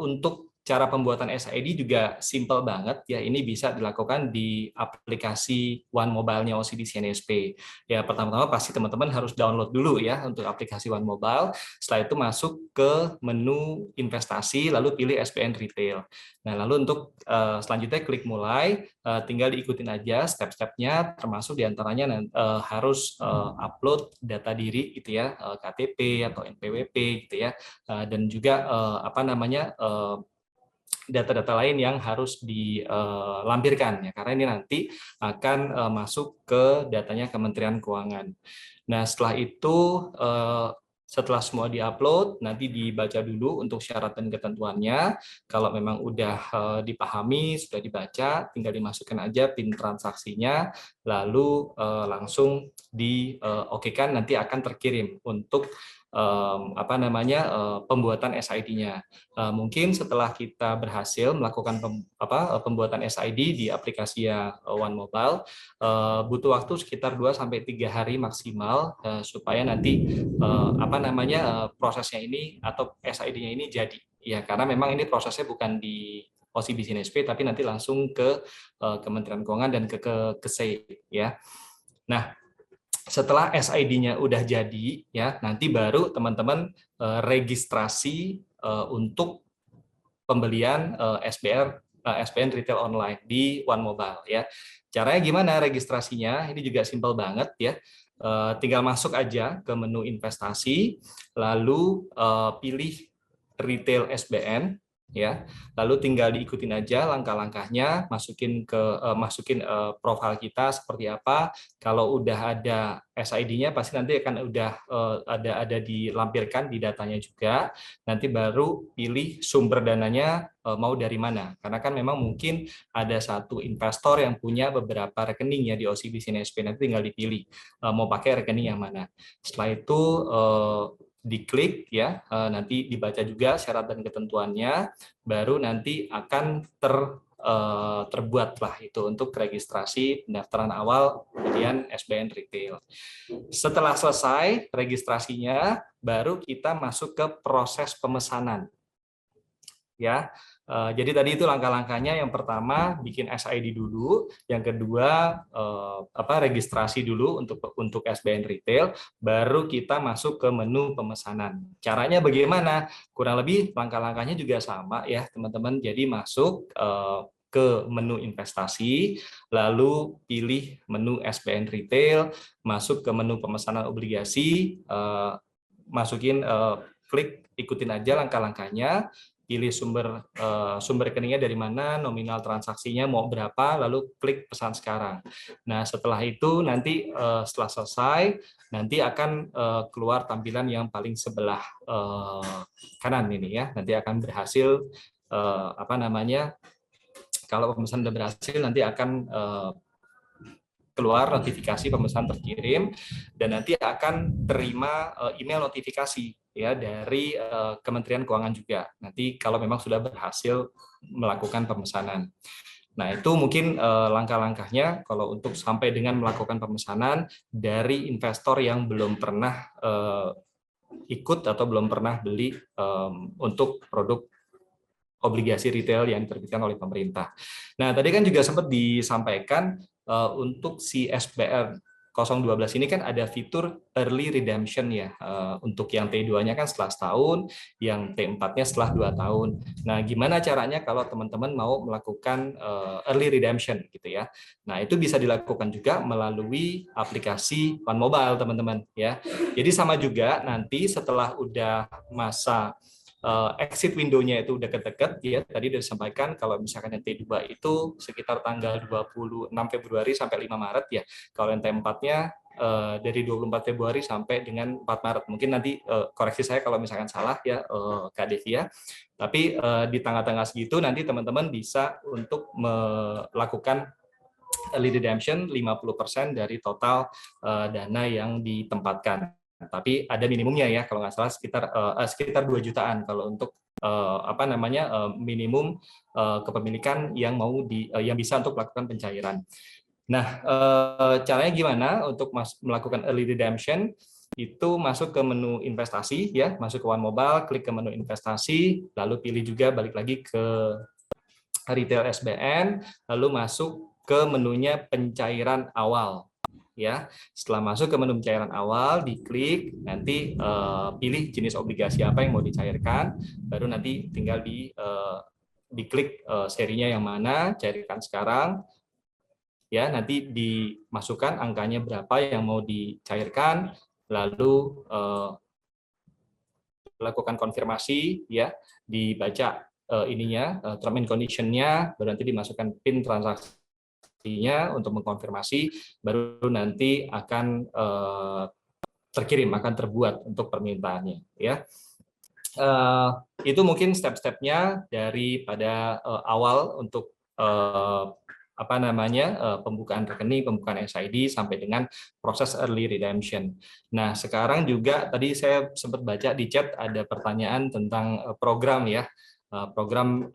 [SPEAKER 3] untuk cara pembuatan SID juga simple banget ya. Ini bisa dilakukan di aplikasi One Mobile-nya OCBC NSP. Ya, pertama-tama pasti teman-teman harus download dulu ya untuk aplikasi One Mobile. Setelah itu masuk ke menu investasi lalu pilih SBN Retail. Nah, lalu untuk selanjutnya klik mulai, tinggal diikutin aja step-stepnya, termasuk diantaranya harus upload data diri gitu ya, KTP atau NPWP gitu ya, dan juga data-data lain yang harus dilampirkan ya, karena ini nanti akan masuk ke datanya Kementerian Keuangan. Nah, setelah itu setelah semua diupload, nanti dibaca dulu untuk syarat dan ketentuannya. Kalau memang udah dipahami, sudah dibaca, tinggal dimasukkan aja PIN transaksinya, lalu langsung di okekan, nanti akan terkirim untuk pembuatan SID-nya. Mungkin setelah kita berhasil melakukan pembuatan SID di aplikasi One Mobile, butuh waktu sekitar 2-3 hari maksimal supaya nanti prosesnya ini atau SID-nya ini jadi. Ya, karena memang ini prosesnya bukan di OCBC NSP, tapi nanti langsung ke Kementerian Keuangan dan ke KSEI, ya. Nah, setelah SID-nya udah jadi, ya, nanti baru teman-teman registrasi untuk pembelian SBN retail online di One Mobile, ya. Caranya gimana registrasinya? Ini juga simpel banget, ya. Tinggal masuk aja ke menu investasi, lalu pilih retail SBN, ya, lalu tinggal diikutin aja langkah-langkahnya, masukin profil kita seperti apa. Kalau udah ada SID-nya pasti nanti akan udah ada dilampirkan di datanya juga. Nanti baru pilih sumber dananya mau dari mana, karena kan memang mungkin ada satu investor yang punya beberapa rekening ya di OCBC NSP, nanti tinggal dipilih mau pakai rekening yang mana. Setelah itu diklik, ya, nanti dibaca juga syarat dan ketentuannya, baru nanti akan terbuatlah itu untuk registrasi pendaftaran awal kemudian SBN retail. Setelah selesai registrasinya, baru kita masuk ke proses pemesanan, ya. Jadi tadi itu langkah-langkahnya. Yang pertama bikin SID dulu, yang kedua registrasi dulu untuk SBN retail, baru kita masuk ke menu pemesanan. Caranya bagaimana? Kurang lebih langkah-langkahnya juga sama ya teman-teman. Jadi masuk ke menu investasi, lalu pilih menu SBN retail, masuk ke menu pemesanan obligasi, klik ikutin aja langkah-langkahnya, pilih sumber rekeningnya dari mana, nominal transaksinya mau berapa, lalu klik pesan sekarang. Nah, setelah itu nanti setelah selesai, nanti akan keluar tampilan yang paling sebelah kanan ini ya. Nanti akan berhasil kalau pemesanan sudah berhasil nanti akan keluar notifikasi pemesanan terkirim, dan nanti akan terima email notifikasi ya dari Kementerian Keuangan juga. Nanti kalau memang sudah berhasil melakukan pemesanan. Nah, itu mungkin langkah-langkahnya kalau untuk sampai dengan melakukan pemesanan dari investor yang belum pernah ikut atau belum pernah beli untuk produk obligasi retail yang diterbitkan oleh pemerintah. Nah, tadi kan juga sempat disampaikan untuk si SBR 012 ini kan ada fitur early redemption ya. Untuk yang T2-nya kan setelah setahun, yang T4-nya setelah 2 tahun. Nah, gimana caranya kalau teman-teman mau melakukan early redemption gitu ya. Nah, itu bisa dilakukan juga melalui aplikasi One Mobile, teman-teman ya. Jadi sama juga nanti setelah udah masa exit window-nya itu udah deket-deket ya, tadi sudah disampaikan kalau misalkan yang T2 itu sekitar tanggal 26 Februari sampai 5 Maret ya. Kalau yang T4-nya dari 24 Februari sampai dengan 4 Maret. Mungkin nanti koreksi saya kalau misalkan salah ya Kak Devia. Tapi di tengah-tengah segitu nanti teman-teman bisa untuk melakukan early redemption 50% dari total dana yang ditempatkan. Tapi ada minimumnya ya, kalau nggak salah sekitar 2 jutaan kalau untuk minimum kepemilikan yang yang bisa untuk melakukan pencairan. Nah, caranya gimana untuk melakukan early redemption? Itu masuk ke menu investasi ya, masuk ke One Mobile, klik ke menu investasi, lalu pilih juga balik lagi ke retail SBN, lalu masuk ke menunya pencairan awal. Ya, setelah masuk ke menu pencairan awal, diklik, nanti pilih jenis obligasi apa yang mau dicairkan, baru nanti tinggal diklik serinya yang mana, cairkan sekarang, ya nanti dimasukkan angkanya berapa yang mau dicairkan, lalu lakukan konfirmasi, ya dibaca term and condition-nya, baru nanti dimasukkan PIN transaksi untuk mengkonfirmasi, baru nanti akan terkirim, akan terbuat untuk permintaannya ya. Itu mungkin step-stepnya daripada awal untuk pembukaan rekening, pembukaan SID sampai dengan proses early redemption. Nah, sekarang juga tadi saya sempat baca di chat ada pertanyaan tentang program ya. Program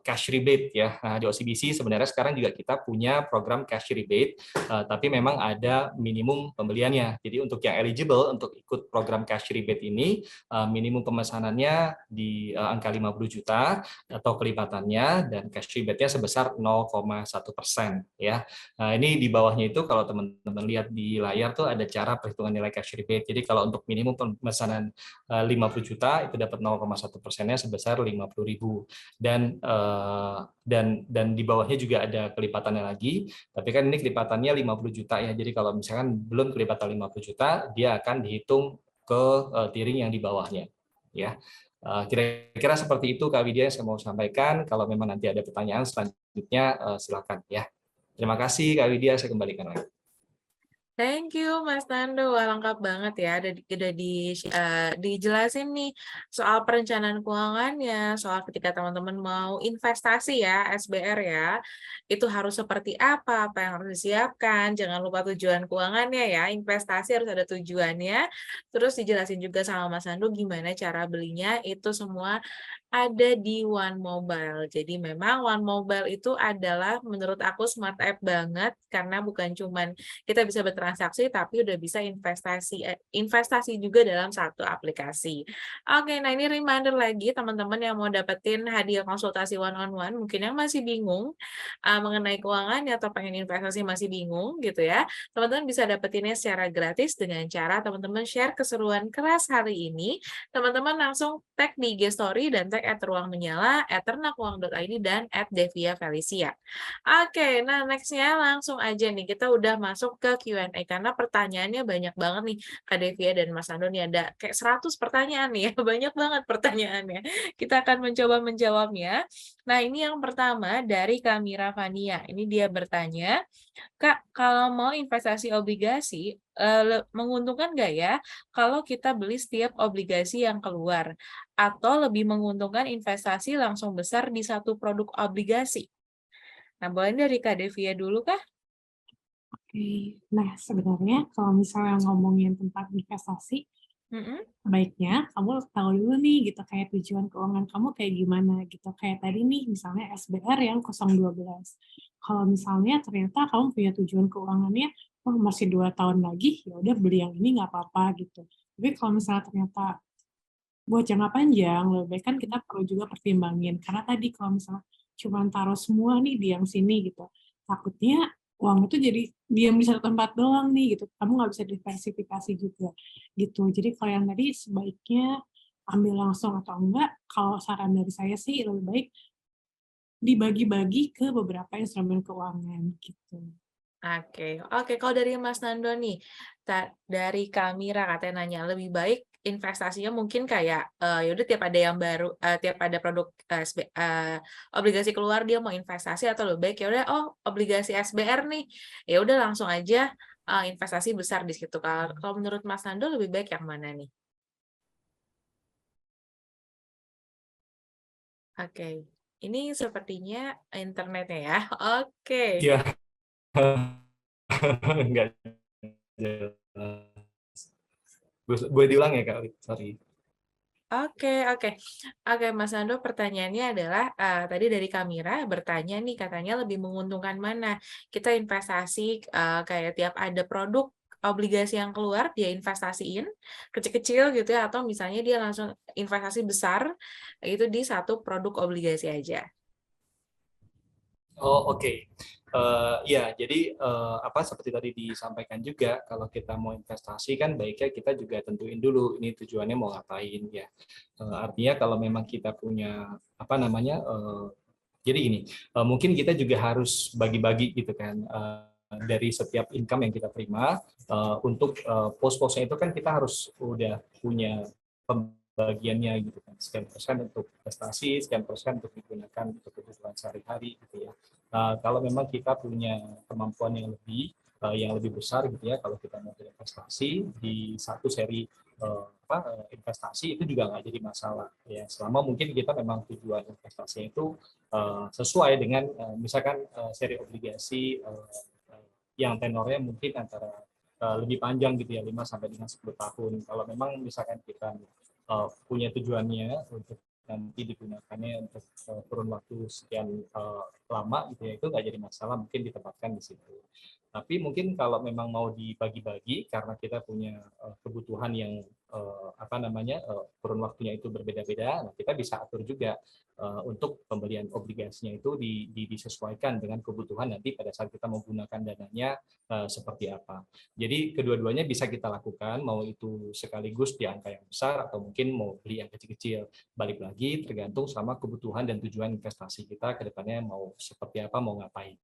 [SPEAKER 3] cash rebate ya. Nah, di OCBC sebenarnya sekarang juga kita punya program cash rebate, tapi memang ada minimum pembeliannya. Jadi untuk yang eligible untuk ikut program cash rebate ini, minimum pemesanannya di angka 50 juta atau kelipatannya, dan cash rebate-nya sebesar 0,1% ya. Nah, ini di bawahnya itu kalau teman-teman lihat di layar tuh ada cara perhitungan nilai cash rebate. Jadi kalau untuk minimum pemesanan 50 juta itu dapat 0,1%-nya sebesar 50.000, dan di bawahnya juga ada kelipatannya lagi, tapi kan ini kelipatannya 50 juta ya. Jadi kalau misalkan belum kelipatan 50 juta, dia akan dihitung ke tiring yang di bawahnya ya. Kira-kira seperti itu Kak Widya yang saya mau sampaikan. Kalau memang nanti ada pertanyaan selanjutnya silakan ya. Terima kasih Kak Widya, saya kembalikan lagi.
[SPEAKER 1] Thank you Mas Nando, wah, lengkap banget ya, udah dijelasin nih soal perencanaan keuangannya, soal ketika teman-teman mau investasi ya, SBR ya, itu harus seperti apa yang harus disiapkan, jangan lupa tujuan keuangannya ya, investasi harus ada tujuannya, terus dijelasin juga sama Mas Nando gimana cara belinya, itu semua ada di One Mobile. Jadi memang One Mobile itu adalah menurut aku smart app banget, karena bukan cuman kita bisa bertransaksi tapi udah bisa investasi juga dalam satu aplikasi. Oke, nah ini reminder lagi teman-teman yang mau dapetin hadiah konsultasi one on one, mungkin yang masih bingung mengenai keuangan atau pengen investasi masih bingung gitu ya. Teman-teman bisa dapetinnya secara gratis dengan cara teman-teman share keseruan kelas hari ini. Teman-teman langsung tag di IG Story dan tag @ruangmenyala, @ternakuang.id, dan @devia_felicia. Oke, nah nextnya langsung aja nih, kita udah masuk ke Q&A, karena pertanyaannya banyak banget nih, Kak Devia dan Mas Ando nih, ada kayak 100 pertanyaan nih ya, banyak banget pertanyaannya. Kita akan mencoba menjawabnya. Nah, ini yang pertama dari Kamira Fania. Ini dia bertanya, Kak, kalau mau investasi obligasi, menguntungkan nggak ya kalau kita beli setiap obligasi yang keluar? Atau lebih menguntungkan investasi langsung besar di satu produk obligasi? Nah, boleh dari Kak Devia dulu kah?
[SPEAKER 2] Oke, nah sebenarnya kalau misalnya ngomongin tentang investasi,
[SPEAKER 1] Mhm.
[SPEAKER 2] baiknya kamu tahu dulu nih gitu kayak tujuan keuangan kamu kayak gimana gitu. Kayak tadi nih misalnya SBR yang 012. Kalau misalnya ternyata kamu punya tujuan keuangannya, oh masih 2 tahun lagi, ya udah beli yang ini nggak apa-apa gitu. Tapi kalau misalnya ternyata buat jangka panjang, lebih baik kan kita perlu juga pertimbangin. Karena tadi kalau misalnya cuma taruh semua nih di yang sini gitu, takutnya uang itu jadi diam di satu tempat doang nih gitu. Kamu nggak bisa diversifikasi juga gitu. Jadi kalau yang tadi sebaiknya ambil langsung atau enggak, kalau saran dari saya sih lebih baik dibagi-bagi ke beberapa instrumen keuangan gitu.
[SPEAKER 1] Oke. Kalau dari Mas Nando nih, dari Kamira katanya nanya, lebih baik investasinya mungkin kayak, ya udah tiap ada yang baru, tiap ada produk obligasi keluar dia mau investasi, atau lebih baik ya udah, oh obligasi SBR nih, ya udah langsung aja investasi besar di situ. Kalau menurut Mas Nando lebih baik yang mana nih? Oke, ini sepertinya internetnya ya. Oke.
[SPEAKER 3] Ya, enggak jelas. Boleh diulang ya Kak? Sorry.
[SPEAKER 1] Oke, Mas Nando, pertanyaannya adalah tadi dari Kamira bertanya nih, katanya lebih menguntungkan mana? Kita investasi kayak tiap ada produk obligasi yang keluar dia investasiin kecil-kecil gitu ya, atau misalnya dia langsung investasi besar itu di satu produk obligasi aja.
[SPEAKER 3] Oh, oke. Ya, jadi apa seperti tadi disampaikan juga, kalau kita mau investasi kan baiknya kita juga tentuin dulu ini tujuannya mau ngapain ya. Artinya kalau memang kita punya apa namanya, jadi gini, mungkin kita juga harus bagi-bagi gitu kan, dari setiap income yang kita terima, untuk pos-posnya itu kan kita harus udah punya pembagiannya gitu kan, sekian persen untuk investasi, sekian persen untuk digunakan untuk kebutuhan sehari-hari gitu ya. Kalau memang kita punya kemampuan yang lebih, yang lebih besar gitu ya, kalau kita mau berinvestasi di satu seri investasi itu juga nggak jadi masalah ya, selama mungkin kita memang tujuan investasinya itu sesuai dengan misalkan seri obligasi yang tenornya mungkin antara lebih panjang gitu ya, 5 sampai dengan 10 tahun. Kalau memang misalkan kita punya tujuannya untuk nanti digunakannya untuk kurun waktu sekian lama gitu ya, itu nggak jadi masalah, mungkin ditempatkan di situ. Tapi mungkin kalau memang mau dibagi-bagi karena kita punya kebutuhan yang kurun waktunya itu berbeda-beda, nah kita bisa atur juga untuk pembelian obligasinya itu disesuaikan dengan kebutuhan nanti pada saat kita menggunakan dananya seperti apa. Jadi kedua-duanya bisa kita lakukan, mau itu sekaligus di angka yang besar atau mungkin mau beli yang kecil-kecil. Balik lagi tergantung sama kebutuhan dan tujuan investasi kita ke depannya mau seperti apa, mau ngapain.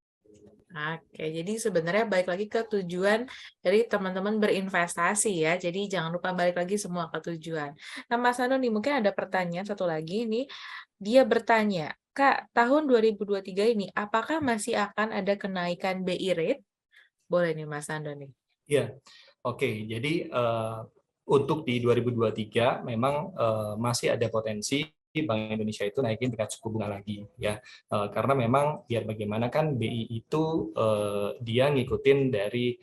[SPEAKER 1] Oke, jadi sebenarnya balik lagi ke tujuan dari teman-teman berinvestasi ya. Jadi jangan lupa balik lagi semua ke tujuan. Nah, Mas Anu nih mungkin ada pertanyaan satu lagi nih. Dia bertanya, Kak, tahun 2023 ini apakah masih akan ada kenaikan BI rate? Boleh nih Mas Anu nih.
[SPEAKER 3] Iya, oke. Jadi untuk di 2023 memang masih ada potensi Bank Indonesia itu naikin tingkat suku bunga lagi ya, karena memang biar bagaimana kan BI itu dia ngikutin dari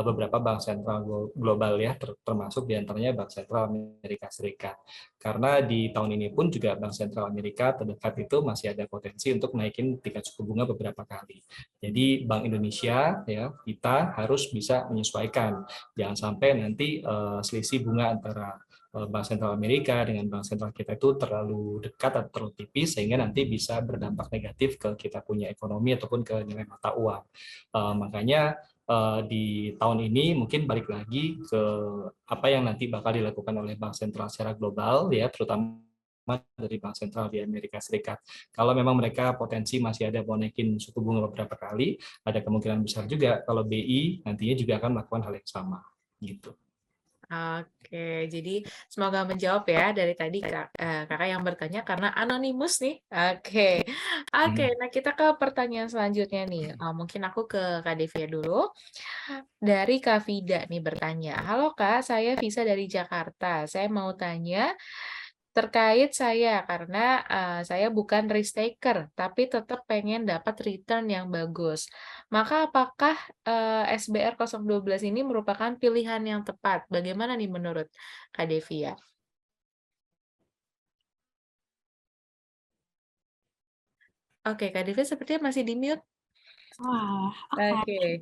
[SPEAKER 3] beberapa bank sentral global ya, termasuk diantaranya Bank Sentral Amerika Serikat. Karena di tahun ini pun juga Bank Sentral Amerika terdekat itu masih ada potensi untuk naikin tingkat suku bunga beberapa kali. Jadi Bank Indonesia ya, kita harus bisa menyesuaikan, jangan sampai nanti selisih bunga antara Bank Sentral Amerika dengan Bank Sentral kita itu terlalu dekat atau terlalu tipis sehingga nanti bisa berdampak negatif ke kita punya ekonomi ataupun ke nilai mata uang. Makanya di tahun ini mungkin balik lagi ke apa yang nanti bakal dilakukan oleh Bank Sentral secara global ya, terutama dari Bank Sentral di Amerika Serikat. Kalau memang mereka potensi masih ada mau naikin suku bunga beberapa kali, ada kemungkinan besar juga kalau BI nantinya juga akan melakukan hal yang sama gitu.
[SPEAKER 1] Oke, jadi semoga menjawab ya dari tadi kakak yang bertanya karena anonimus nih. Oke, nah kita ke pertanyaan selanjutnya nih. Mungkin aku ke Kak Devia dulu. Dari Kak Vida nih bertanya, halo Kak, saya Visa dari Jakarta. Saya mau tanya terkait saya karena saya bukan risk taker, tapi tetap pengen dapat return yang bagus. Maka apakah SBR 012 ini merupakan pilihan yang tepat? Bagaimana nih menurut Kak Devia? Oke, Kak Devia sepertinya masih di mute.
[SPEAKER 2] Wah,
[SPEAKER 1] Oke.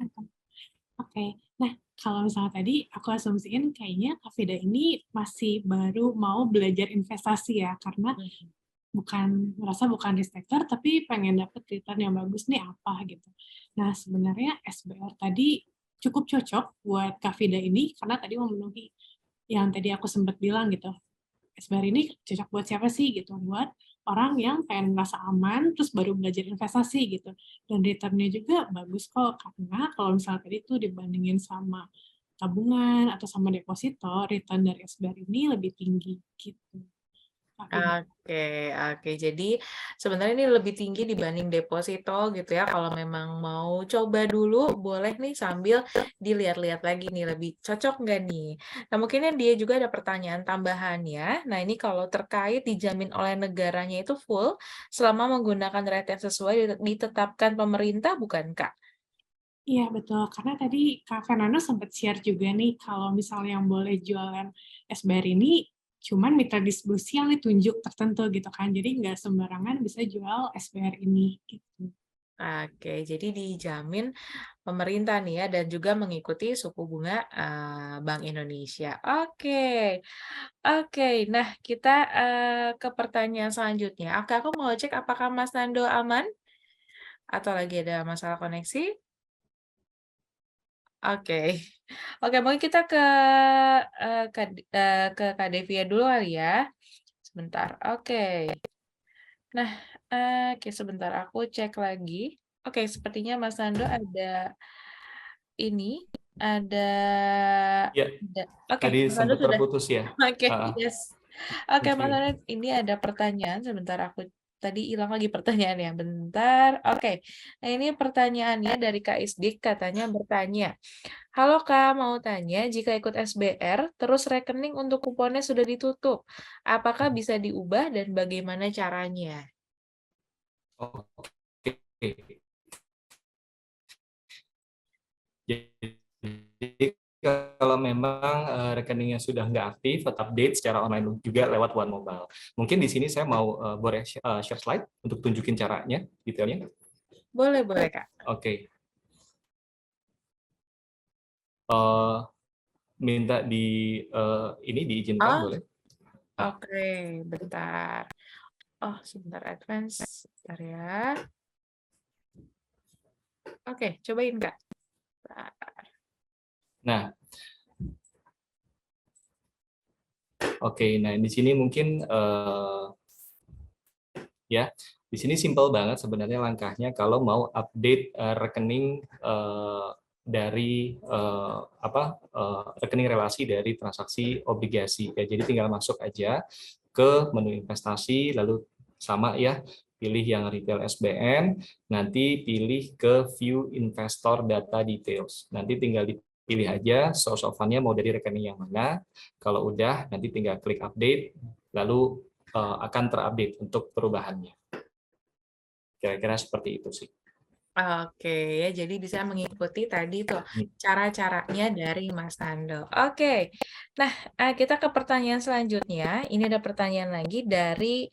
[SPEAKER 2] Oke. Nah, kalau misalnya tadi aku asumsiin kayaknya Kak Vida ini masih baru mau belajar investasi ya, karena merasa bukan risk taker, tapi pengen dapet return yang bagus nih apa gitu. Nah, sebenarnya SBR tadi cukup cocok buat Kak Vida ini, karena tadi memenuhi yang tadi aku sempat bilang gitu. SBR ini cocok buat siapa sih gitu? Buat orang yang pengen merasa aman, terus baru belajar investasi gitu. Dan return-nya juga bagus kok, karena kalau misalnya tadi itu dibandingin sama tabungan atau sama deposito, return dari SBR ini lebih tinggi gitu.
[SPEAKER 1] Oke. Jadi sebenarnya ini lebih tinggi dibanding deposito gitu ya. Kalau memang mau coba dulu, boleh nih sambil dilihat-lihat lagi nih lebih cocok nggak nih. Nah mungkin dia juga ada pertanyaan tambahan ya. Nah ini kalau terkait dijamin oleh negaranya itu full selama menggunakan rate yang sesuai ditetapkan pemerintah bukan Kak?
[SPEAKER 2] Iya, betul. Karena tadi Kak Fernando sempat share juga nih, kalau misalnya yang boleh jualan SBR ini cuman mitra distribusi yang ditunjuk tertentu gitu kan. Jadi nggak sembarangan bisa jual SBR ini gitu.
[SPEAKER 1] Oke, jadi dijamin pemerintah nih ya dan juga mengikuti suku bunga Bank Indonesia. Oke. Nah kita ke pertanyaan selanjutnya. Oke, aku mau cek apakah Mas Nando aman atau lagi ada masalah koneksi? Oke, mungkin kita ke Kak Devia dulu kali ya. Sebentar. Nah, sebentar aku cek lagi. Oke, sepertinya Mas Nando ini ada
[SPEAKER 3] Ya, tadi
[SPEAKER 1] Mas Nando
[SPEAKER 3] sempat
[SPEAKER 1] sudah.
[SPEAKER 3] terputus ya.
[SPEAKER 1] Oke, yes. Oke, Mas
[SPEAKER 3] Thank you.
[SPEAKER 1] Nando ini ada pertanyaan sebentar aku tadi hilang lagi pertanyaannya, bentar. Oke, nah ini pertanyaannya dari Kak Isdik, katanya bertanya, halo Kak, mau tanya, jika ikut SBR, terus rekening untuk kuponnya sudah ditutup, apakah bisa diubah dan bagaimana caranya?
[SPEAKER 3] Oke. Jadi kalau memang rekeningnya sudah nggak aktif, tetap update secara online juga lewat One Mobile. Mungkin di sini saya mau boleh share slide untuk tunjukin caranya, detailnya.
[SPEAKER 1] Boleh, Kak.
[SPEAKER 3] Oke. Minta ini diizinkan
[SPEAKER 1] Oh,
[SPEAKER 3] boleh?
[SPEAKER 1] oke, bentar. Oh, sebentar advance, bentar ya. Oke, cobain Kak.
[SPEAKER 3] Nah, oke. Nah di sini mungkin ya, di sini simple banget sebenarnya langkahnya kalau mau update rekening dari rekening relasi dari transaksi obligasi. Ya, jadi tinggal masuk aja ke menu investasi, lalu sama ya, pilih yang retail SBN, nanti pilih ke view investor data details. Nanti tinggal dipilih aja source of fund-nya mau dari rekening yang mana. Kalau udah, nanti tinggal klik update, lalu akan terupdate untuk perubahannya. Kira-kira seperti itu sih.
[SPEAKER 1] Oke, ya jadi bisa mengikuti tadi tuh cara-caranya dari Mas Tando. Oke, nah kita ke pertanyaan selanjutnya. Ini ada pertanyaan lagi dari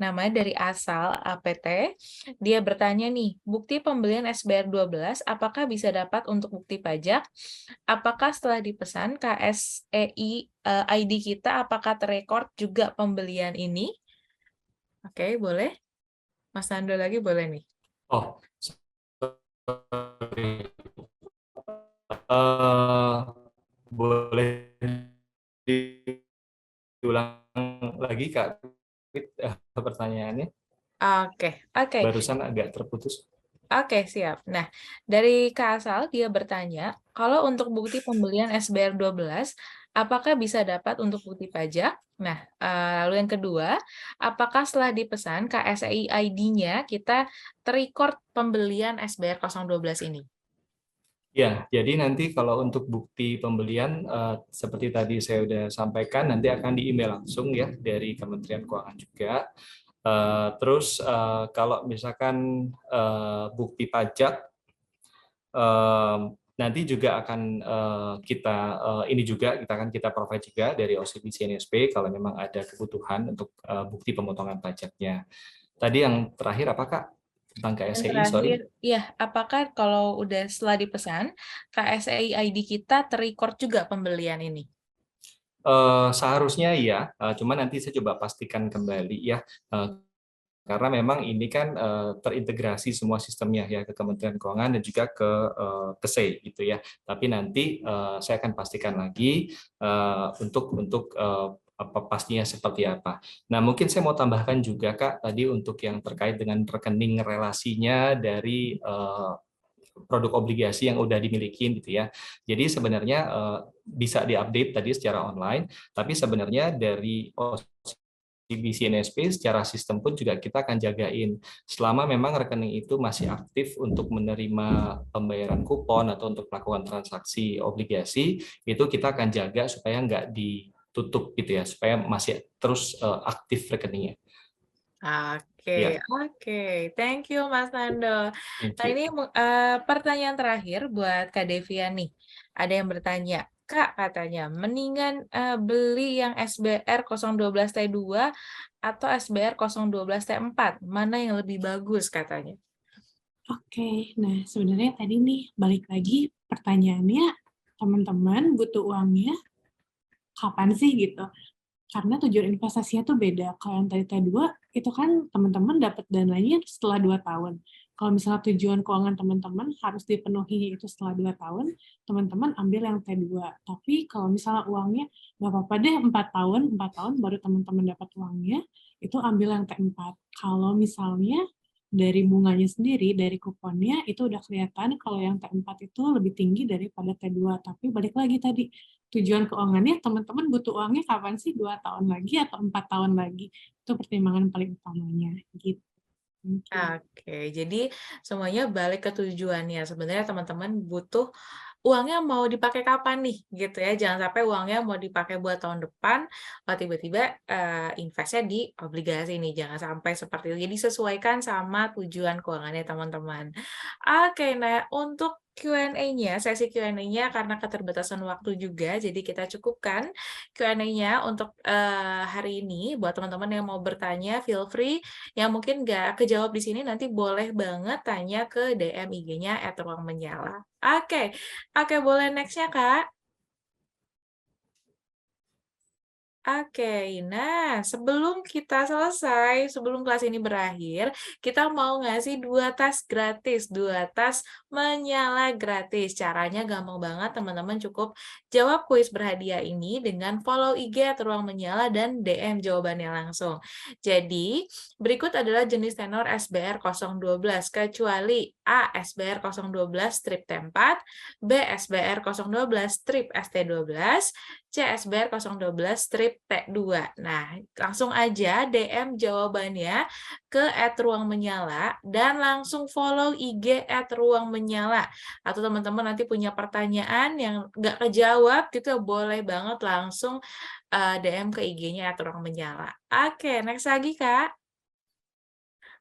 [SPEAKER 1] namanya dari Asal APT. Dia bertanya nih, bukti pembelian SBR 12 apakah bisa dapat untuk bukti pajak? Apakah setelah dipesan KSEI ID kita apakah terrekord juga pembelian ini? Oke, boleh. Mas Tando lagi boleh nih.
[SPEAKER 3] Oh, uh, boleh diulang lagi Kak pertanyaannya?
[SPEAKER 1] Oke, oke.
[SPEAKER 3] Barusan agak terputus.
[SPEAKER 1] Oke, siap. Nah, dari Kak Asal, dia bertanya, kalau untuk bukti pembelian SBR 12, apakah bisa dapat untuk bukti pajak? Nah, lalu yang kedua, apakah setelah dipesan KSEI ID-nya kita terrecord pembelian SBR 012 ini?
[SPEAKER 3] Ya, jadi nanti kalau untuk bukti pembelian seperti tadi saya sudah sampaikan nanti akan di email langsung ya dari Kementerian Keuangan juga. Terus kalau misalkan bukti pajak nanti juga akan kita provide juga dari OCBC NSP kalau memang ada kebutuhan untuk bukti pemotongan pajaknya. Tadi yang terakhir apa Kak? Tentang
[SPEAKER 1] Yang
[SPEAKER 3] KSCI, sorry.
[SPEAKER 1] terakhir, ya, apakah kalau udah setelah dipesan, KSEI ID kita terrecord juga pembelian ini?
[SPEAKER 3] Seharusnya iya, cuma nanti saya coba pastikan kembali ya. Karena memang ini kan terintegrasi semua sistemnya ya ke Kementerian Keuangan dan juga ke KSEI gitu ya. Tapi nanti saya akan pastikan lagi untuk apa pastinya seperti apa. Nah, mungkin saya mau tambahkan juga Kak tadi untuk yang terkait dengan rekening relasinya dari produk obligasi yang udah dimiliki gitu ya. Jadi sebenarnya bisa diupdate tadi secara online, tapi sebenarnya dari OCBC NSP secara sistem pun juga kita akan jagain selama memang rekening itu masih aktif untuk menerima pembayaran kupon atau untuk melakukan transaksi obligasi, itu kita akan jaga supaya nggak ditutup gitu ya, supaya masih terus aktif rekeningnya.
[SPEAKER 1] Oke,
[SPEAKER 3] Ya,
[SPEAKER 1] oke. Thank you, Mas Nando.
[SPEAKER 3] thank
[SPEAKER 1] Nah,
[SPEAKER 3] you.
[SPEAKER 1] ini pertanyaan terakhir buat Kak Devian nih. Ada yang bertanya, Kak katanya, mendingan beli yang SBR 012T2 atau SBR 012T4? Mana yang lebih bagus katanya?
[SPEAKER 2] Oke, nah sebenarnya tadi nih balik lagi pertanyaannya, teman-teman butuh uangnya kapan sih gitu? Karena tujuan investasinya tuh beda. Kalau yang tadi T2, itu kan teman-teman dapat dananya setelah 2 tahun. Kalau misalnya tujuan keuangan teman-teman harus dipenuhi itu setelah 2 tahun, teman-teman ambil yang T2. Tapi kalau misalnya uangnya nggak apa-apa deh 4 tahun baru teman-teman dapat uangnya, itu ambil yang T4. Kalau misalnya dari bunganya sendiri, dari kuponnya, itu udah kelihatan kalau yang T4 itu lebih tinggi daripada T2. Tapi balik lagi tadi, tujuan keuangannya teman-teman butuh uangnya kapan sih? 2 tahun lagi atau 4 tahun lagi? Itu pertimbangan paling utamanya. Gitu. Mungkin.
[SPEAKER 1] Oke, jadi semuanya balik ke tujuannya. Sebenarnya teman-teman butuh uangnya mau dipakai kapan nih, gitu ya. Jangan sampai uangnya mau dipakai buat tahun depan, oh tiba-tiba investnya di obligasi nih. Jangan sampai seperti itu. Jadi sesuaikan sama tujuan keuangannya teman-teman. Oke, nah untuk Q&A-nya, sesi Q&A-nya karena keterbatasan waktu juga, jadi kita cukupkan Q&A-nya untuk hari ini. Buat teman-teman yang mau bertanya, feel free. Yang mungkin nggak kejawab di sini, nanti boleh banget tanya ke DM IG-nya @ruangmenyala. Oke, oke boleh next-nya, Kak? Oke, nah sebelum kita selesai, sebelum kelas ini berakhir, kita mau ngasih 2 tas gratis, 2 tas menyala gratis. Caranya gampang banget, teman-teman cukup jawab kuis berhadiah ini dengan follow IG @ruang menyala dan DM jawabannya langsung. Jadi, berikut adalah jenis tenor SBR 012, kecuali A. SBR 012 strip T4, B. SBR 012 strip ST12, CSBR 012 strip T2. Nah, langsung aja DM jawabannya ke @ruangmenyala dan langsung follow IG @ruangmenyala. Atau teman-teman nanti punya pertanyaan yang nggak kejawab gitu, boleh banget langsung DM ke IG-nya @ruangmenyala. Oke, next lagi, Kak.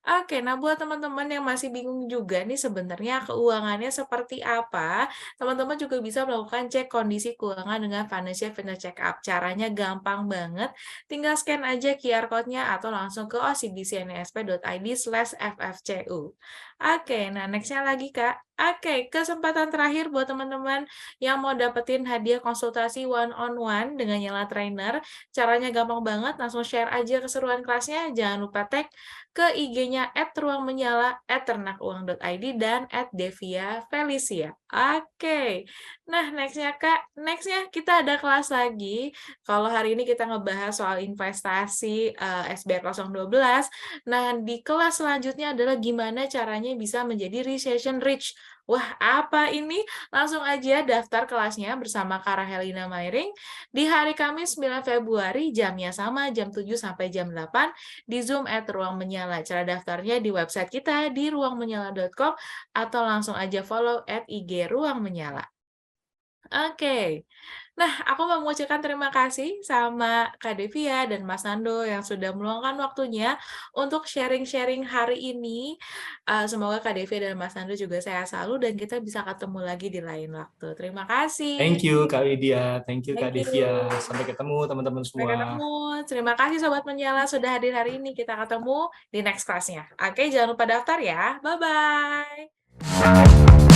[SPEAKER 1] Oke, nah buat teman-teman yang masih bingung juga nih sebenarnya keuangannya seperti apa, teman-teman juga bisa melakukan cek kondisi keuangan dengan Financial Fitness Check-up. Caranya gampang banget, tinggal scan aja QR code-nya atau langsung ke ocbcnsp.id/ffcu. Oke, nah next-nya lagi Kak. Oke, kesempatan terakhir buat teman-teman yang mau dapetin hadiah konsultasi one-on-one dengan Nyala Trainer. Caranya gampang banget, langsung share aja keseruan kelasnya, jangan lupa tag ke IG-nya @ruangmenyala, @ternakuang.id, dan @deviafelicia. Oke, nah next-nya Kak, next-nya kita ada kelas lagi. Kalau hari ini kita ngebahas soal investasi SBR 012, nah di kelas selanjutnya adalah gimana caranya bisa menjadi recession rich. Wah, apa ini? Langsung aja daftar kelasnya bersama Kak Rahelina Mairing di hari Kamis 9 Februari, jamnya sama, jam 7 sampai jam 8, di Zoom @ruang menyala. Cara daftarnya di website kita di ruangmenyala.com atau langsung aja follow @IG Ruang Menyala. Oke. Nah, aku mau mengucapkan terima kasih sama Kak Devia dan Mas Nando yang sudah meluangkan waktunya untuk sharing-sharing hari ini. Semoga Kak Devia dan Mas Nando juga sehat selalu dan kita bisa ketemu lagi di lain waktu. Terima kasih.
[SPEAKER 3] Thank you Kak Widya, thank you Kak
[SPEAKER 1] Thank
[SPEAKER 3] Devia.
[SPEAKER 1] you.
[SPEAKER 3] Sampai ketemu teman-teman
[SPEAKER 1] Sampai
[SPEAKER 3] semua.
[SPEAKER 1] ketemu. Terima kasih Sobat Menyala sudah hadir hari ini. Kita ketemu di next class-nya. Oke, jangan lupa daftar ya. Bye-bye.